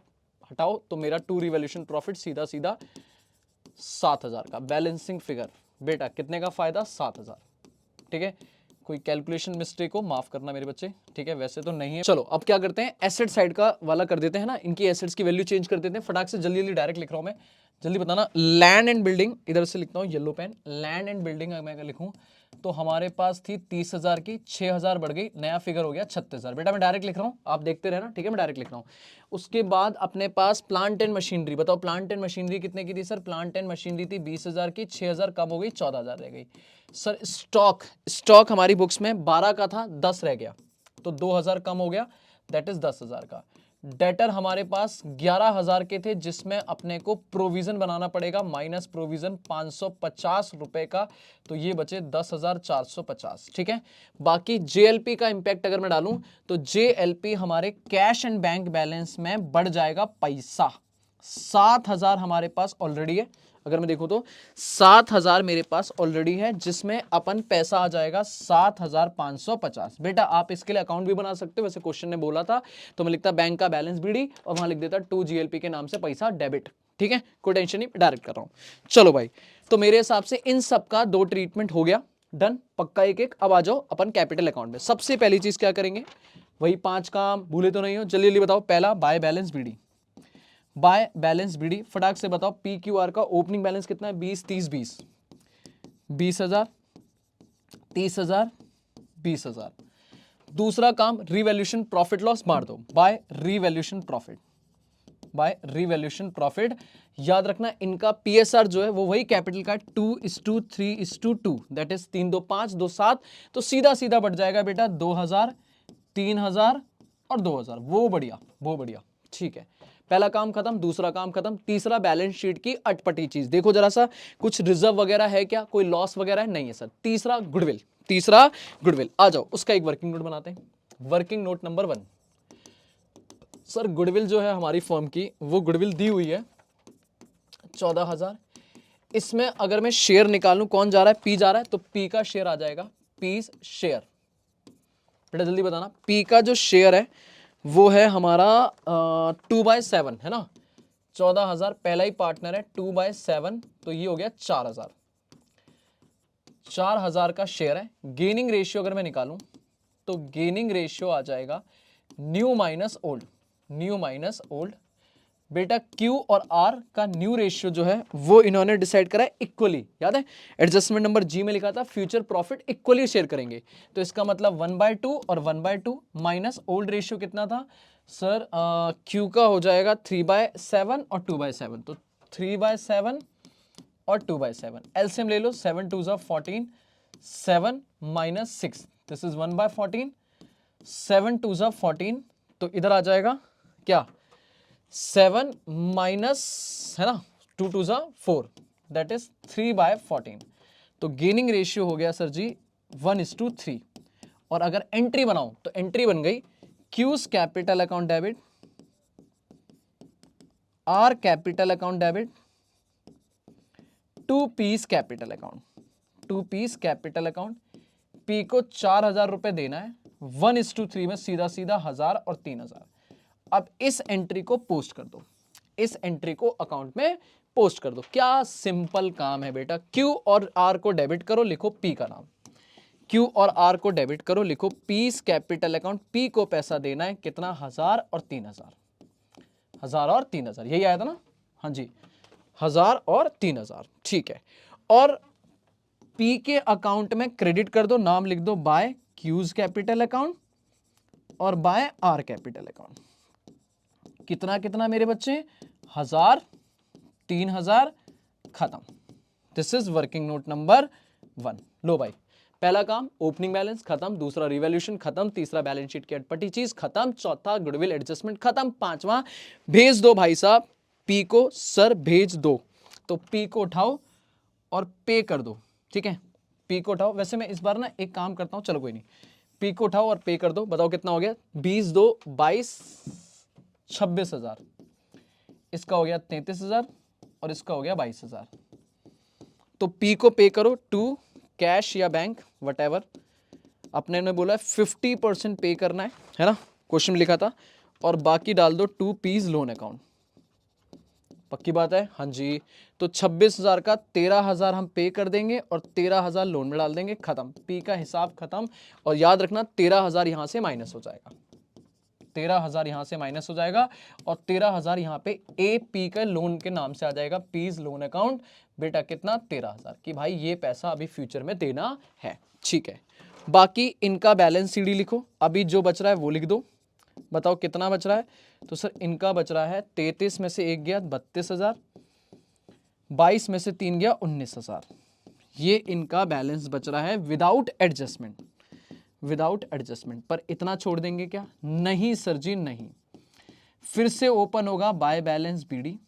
हटाओ तो मेरा टू रिवैल्यूएशन प्रॉफिट सीधा 7,000 का बैलेंसिंग फिगर, बेटा कितने का फायदा 7,000। ठीक है, कोई कैलकुलेशन मिस्टेक हो माफ करना मेरे बच्चे, ठीक है, वैसे तो नहीं है। चलो अब क्या करते हैं, एसेट साइड का वाला कर देते हैं ना, इनकी एसेट्स की वैल्यू चेंज कर देते हैं फटाक से, जल्दी डायरेक्ट लिख रहा हूं मैं, जल्दी बताना। लैंड एंड बिल्डिंग, इधर से लिखता हूं yellow pen, land and building मैं अगर लिखूं तो हमारे पास थी 30,000 की, 6,000 बढ़ गई, नया फिगर हो गया 36,000। बेटा मैं डायरेक्ट लिख रहा हूं, आप देखते रहना, ठीक है, मैं डायरेक्ट लिख रहा हूं। उसके बाद अपने पास प्लांट एंड मशीनरी, बताओ प्लांट एंड मशीनरी कितने की थी सर, प्लांट एंड मशीनरी थी 20,000 की, 6,000 कम हो गई, 14,000 रह गई। सर स्टॉक हमारी बुक्स में 12 का था, 10 रह गया, तो 2,000 कम हो गया, दैट इज 10,000 का। डेटर हमारे पास 11,000 के थे, जिसमें अपने को प्रोविजन बनाना पड़ेगा, माइनस प्रोविजन 550 रुपए का, तो ये बचे 10,450। ठीक है, बाकी JLP का इंपैक्ट अगर मैं डालूं तो JLP हमारे कैश एंड बैंक बैलेंस में बढ़ जाएगा पैसा, 7,000 हमारे पास ऑलरेडी है, अगर मैं देखूं तो 7,000 मेरे पास ऑलरेडी है, जिसमें अपन पैसा आ जाएगा 7,550। बेटा आप इसके लिए अकाउंट भी बना सकते हो, वैसे क्वेश्चन ने बोला था तो मैं लिखता बैंक का बैलेंस BD और वहां लिख देता 2 GLP के नाम से पैसा डेबिट। ठीक है, कोई टेंशन नहीं, डायरेक्ट कर रहा हूं। चलो भाई, तो मेरे हिसाब से इन सब का 2 ट्रीटमेंट हो गया, डन, पक्का एक एक। अब आ जाओ अपन कैपिटल अकाउंट में, सबसे पहली चीज क्या करेंगे, वही 5 काम, भूले तो नहीं हो, जल्दी जल्दी बताओ। पहला by balance BD, by balance BD, फटाक से बताओ। PQR का ओपनिंग बैलेंस कितना है, 20 30 20, 20,000 30,000 20,000। दूसरा काम रिवैल्यूएशन प्रॉफिट लॉस मार दो, बाय रिवैल्यूएशन प्रॉफिट। याद रखना इनका PSR जो है वो वही कैपिटल का 2:3:2, दैट इज 3 2 5 2 7, तो सीधा सीधा बढ़ जाएगा बेटा 2,000 3,000 और 2,000, वो बढ़िया। ठीक है, पहला काम खत्म, दूसरा काम खत्म। तीसरा बैलेंस शीट की अटपटी चीज देखो जरा सा, कुछ रिजर्व वगैरह है क्या, कोई लॉस वगैरह है, नहीं है सर। तीसरा गुडविल, आ जाओ उसका एक वर्किंग नोट बनाते हैं। Working note number 1, sir goodwill जो है हमारी फर्म की, वो गुडविल दी हुई है 14,000। इसमें अगर मैं शेयर निकालूं, कौन जा रहा है, P जा रहा है, तो P का शेयर आ जाएगा, P's शेयर। बेटा जल्दी बताना, P का जो शेयर है वो है हमारा 2/7 है ना, 14,000 पहला ही पार्टनर है, 2/7, तो ये हो गया 4,000, 4,000 का शेयर है। गेनिंग रेशियो अगर मैं निकालूं तो गेनिंग रेशियो आ जाएगा न्यू माइनस ओल्ड। बेटा Q और R का न्यू रेशियो जो है वो इन्होंने डिसाइड करा है इक्वली, याद है एडजस्टमेंट नंबर G में लिखा था फ्यूचर प्रॉफिट इक्वली शेयर करेंगे, तो इसका मतलब 1/2 और 1/2 माइनस ओल्ड रेशियो कितना था सर, Q का हो जाएगा 3/7 और 2/7, तो 3/7 और 2/7, एलसीएम ले लो, 7 2 14, 7 माइनस 6, दिस इज 1/14, 7 2 14, तो इधर आ जाएगा क्या 7 माइनस है ना 2 2 4, दैट इज 3/14, तो गेनिंग रेशियो हो गया सर जी 1:3। और अगर एंट्री बनाओ तो एंट्री बन गई cues capital account debit, are capital account debit, to piece capital account, to piece capital account. P को 4,000 रुपए देना है, 1:3 में सीधा सीधा 1,000 और 3,000। अब इस एंट्री को पोस्ट कर दो, इस एंट्री को अकाउंट में पोस्ट कर दो। क्या सिंपल काम है बेटा, क्यू और आर को डेबिट करो, लिखो पी का नाम, क्यू और आर को डेबिट करो, लिखो पीस कैपिटल अकाउंट। पी को पैसा देना है कितना, 1,000 और 3,000, 1,000 और 3,000, यही आया था ना, हाँ जी 1,000 और 3,000, ठीक है। और पी के अकाउंट में क्रेडिट कर दो, नाम लिख दो बाय क्यूज कैपिटल अकाउंट और बाय आर कैपिटल अकाउंट। कितना कितना मेरे बच्चे, 1,000, 3,000, खत्म। This is working note number 1। लो भाई, पहला काम ओपनिंग बैलेंस खत्म, दूसरा रिवैल्यूएशन खत्म, तीसरा बैलेंस शीट की अटपटी चीज खत्म, चौथा गुडविल एडजस्टमेंट खत्म, पांचवा भेज दो भाई साहब पी को, सर भेज दो। तो पी को उठाओ और पे कर दो, ठीक है, पी को उठाओ। वैसे मैं इस बार ना एक काम करता हूं, चलो कोई नहीं, पी को उठाओ और पे कर दो। बताओ कितना हो गया, 20 2 22, 26,000, इसका हो गया 33,000 और इसका हो गया 22,000। तो पी को पे करो टू कैश या बैंक वटेवर, अपने ने बोला 50% पे करना है ना, क्वेश्चन लिखा था, और बाकी डाल दो टू पीस लोन अकाउंट। पक्की बात है, हाँ जी। तो 26,000 का 13,000 हम पे कर देंगे और 13,000 लोन में डाल देंगे, खत्म, पी का हिसाब खत्म। और याद रखना 13,000 यहां से माइनस हो जाएगा, 13,000 यहां से माइनस हो जाएगा और 13,000 यहां पे ए पी का लोन के नाम से आ जाएगा, पीज लोन अकाउंट। बेटा कितना, 13,000 कि भाई ये पैसा अभी फ्यूचर में देना है, ठीक है। बाकी इनका बैलेंस सीडी लिखो, अभी जो बच रहा है वो लिख दो। बताओ कितना बच रहा है, तो सर इनका बच रहा है 33 में से 1 गया 32,000, 22 में से 3 गया 19,000। ये इनका बैलेंस बच रहा है विदाउट एडजस्टमेंट, विदाउट एडजस्टमेंट। पर इतना छोड़ देंगे क्या, नहीं सर जी नहीं। फिर से ओपन होगा बाय बैलेंस बीडी,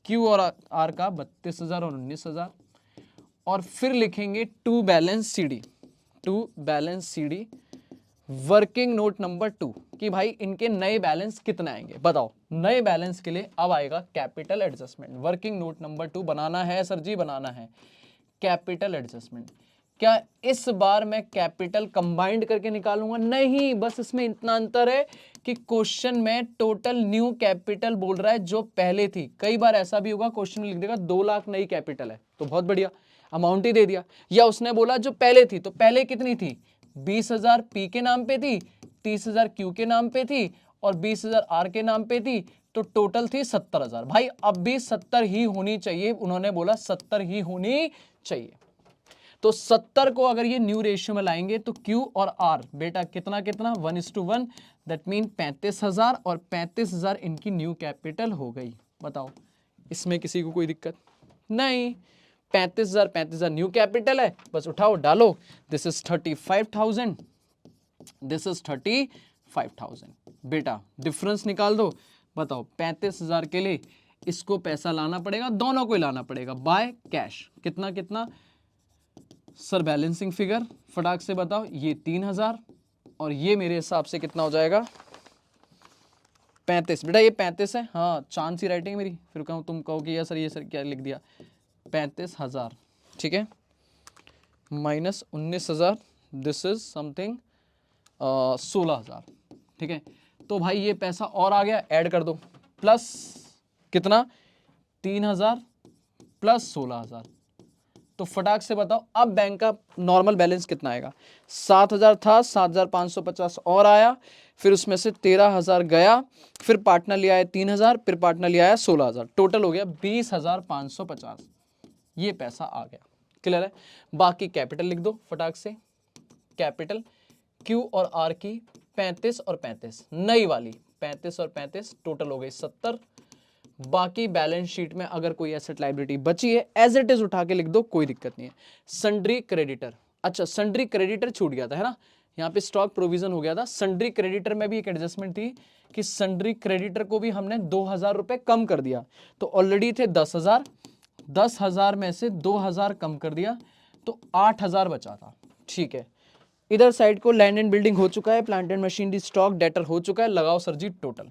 क्यू और आर का 32,000 और 19,000, और फिर लिखेंगे to balance CD, to balance CD working note number 2 कि भाई इनके नए बैलेंस कितने आएंगे। बताओ नए बैलेंस के लिए अब आएगा capital adjustment. Working note number 2 बनाना है सर जी, बनाना है कैपिटल एडजस्टमेंट। क्या इस बार मैं कैपिटल कंबाइंड करके निकालूंगा, नहीं, बस इसमें इतना अंतर है कि क्वेश्चन में टोटल न्यू कैपिटल बोल रहा है जो पहले थी। कई बार ऐसा भी होगा क्वेश्चन में लिख देगा 2 लाख नई कैपिटल है, तो बहुत बढ़िया अमाउंट ही दे दिया। या उसने बोला जो पहले थी, तो पहले कितनी थी, 20,000 पी के नाम पे थी, 30,000 क्यू के नाम पे थी और 20,000 आर के नाम पे थी, तो टोटल थी 70,000। भाई अब भी 70 ही होनी चाहिए, उन्होंने बोला 70 ही होनी चाहिए। तो 70 को अगर ये न्यू रेशियो में लाएंगे तो क्यू और आर बेटा कितना कितना, 1:1, दैट मीन 35,000 और 35,000 इनकी न्यू कैपिटल हो गई। बताओ इसमें किसी को कोई दिक्कत नहीं, 35,000 न्यू कैपिटल है, बस उठाओ डालो, दिस इज 35,000, दिस इज 35,000। बेटा डिफरेंस निकाल दो। बताओ 35,000 के लिए इसको पैसा लाना पड़ेगा, दोनों को लाना पड़ेगा बाय कैश। कितना कितना सर, बैलेंसिंग फिगर फटाक से बताओ, ये 3,000 और ये मेरे हिसाब से कितना हो जाएगा, 35। बेटा ये 35 है, हाँ चांद सी राइटिंग मेरी, फिर कहूँ तुम कहो कि यार सर ये सर क्या लिख दिया, 35,000, ठीक है, माइनस 19,000, दिस इज समथिंग 16,000, ठीक है। तो भाई ये पैसा और आ गया, ऐड कर दो, प्लस कितना, 3,000 प्लस 16,000। तो फटाक से बताओ अब बैंक का नॉर्मल बैलेंस कितना आएगा, 7,000 था, 7,550 और आया, फिर उसमें से 13,000 गया, फिर पार्टनर ले आया 3,000, फिर पार्टनर ले आया 16,000, टोटल हो गया 20,550। ये पैसा आ गया, क्लियर है। बाकी कैपिटल लिख दो फटाक से, कैपिटल क्यू और आर की 35 और 35, नई वाली 35 और 35, टोटल हो गई 70। बाकी बैलेंस शीट में अगर कोई एसेट लायबिलिटी बची है एज इट इज उठा के लिख दो, कोई दिक्कत नहीं है। सन्ड्री क्रेडिटर, अच्छा सन्ड्री क्रेडिटर छूट गया था है ना, यहाँ पे स्टॉक प्रोविजन हो गया था। सन्ड्री क्रेडिटर में भी एक एडजस्टमेंट थी कि सन्ड्री क्रेडिटर को भी हमने 2,000 रुपए कम कर दिया, तो ऑलरेडी थे 10,000, 10,000 में से 2,000 कम कर दिया, तो 8,000 बचा था, ठीक है। इधर साइड को लैंड एंड बिल्डिंग हो चुका है, plant and machinery stock debtor हो चुका है। लगाओ सर जी टोटल,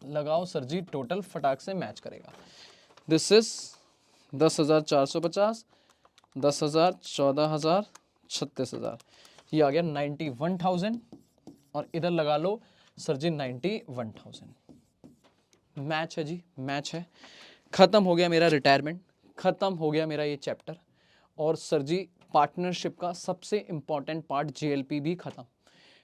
लगाओ सर जी टोटल, फटाक से मैच करेगा। दिस इज 10,450, 10,000, 14,000, 36,000, ये आ गया 91,000। और इधर लगा लो सर जी 91,000। मैच है जी, मैच है। खत्म हो गया मेरा रिटायरमेंट, खत्म हो गया मेरा ये चैप्टर। और सर जी पार्टनरशिप का सबसे इंपॉर्टेंट पार्ट जेएलपी भी खत्म।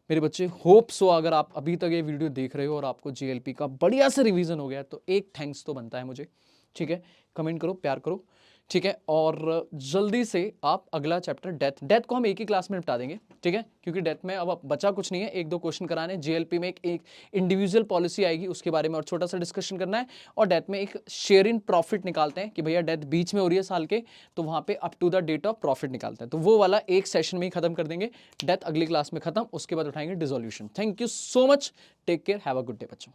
मेरे बच्चे होप सो अगर आप अभी तक ये वीडियो देख रहे हो और आपको जेएलपी का बढ़िया से रिवीजन हो गया है तो एक थैंक्स तो बनता है मुझे, ठीक है। कमेंट करो, प्यार करो, ठीक है। और जल्दी से आप अगला चैप्टर डेथ को हम एक ही क्लास में निपटा देंगे, ठीक है, क्योंकि डेथ में अब बचा कुछ नहीं है, एक दो क्वेश्चन कराने। जेएलपी में एक इंडिविजुअल पॉलिसी आएगी, उसके बारे में और छोटा सा डिस्कशन करना है। और डेथ में एक शेयर इन प्रॉफिट निकालते हैं कि भैया डेथ बीच में हो रही है साल के, तो वहां पे up to the date of profit निकालते हैं। तो वो वाला एक सेशन में ही खत्म कर देंगे। डेथ अगली क्लास में खत्म, उसके बाद उठाएंगे dissolution. Thank you so much, take care, have a good day बच्चों।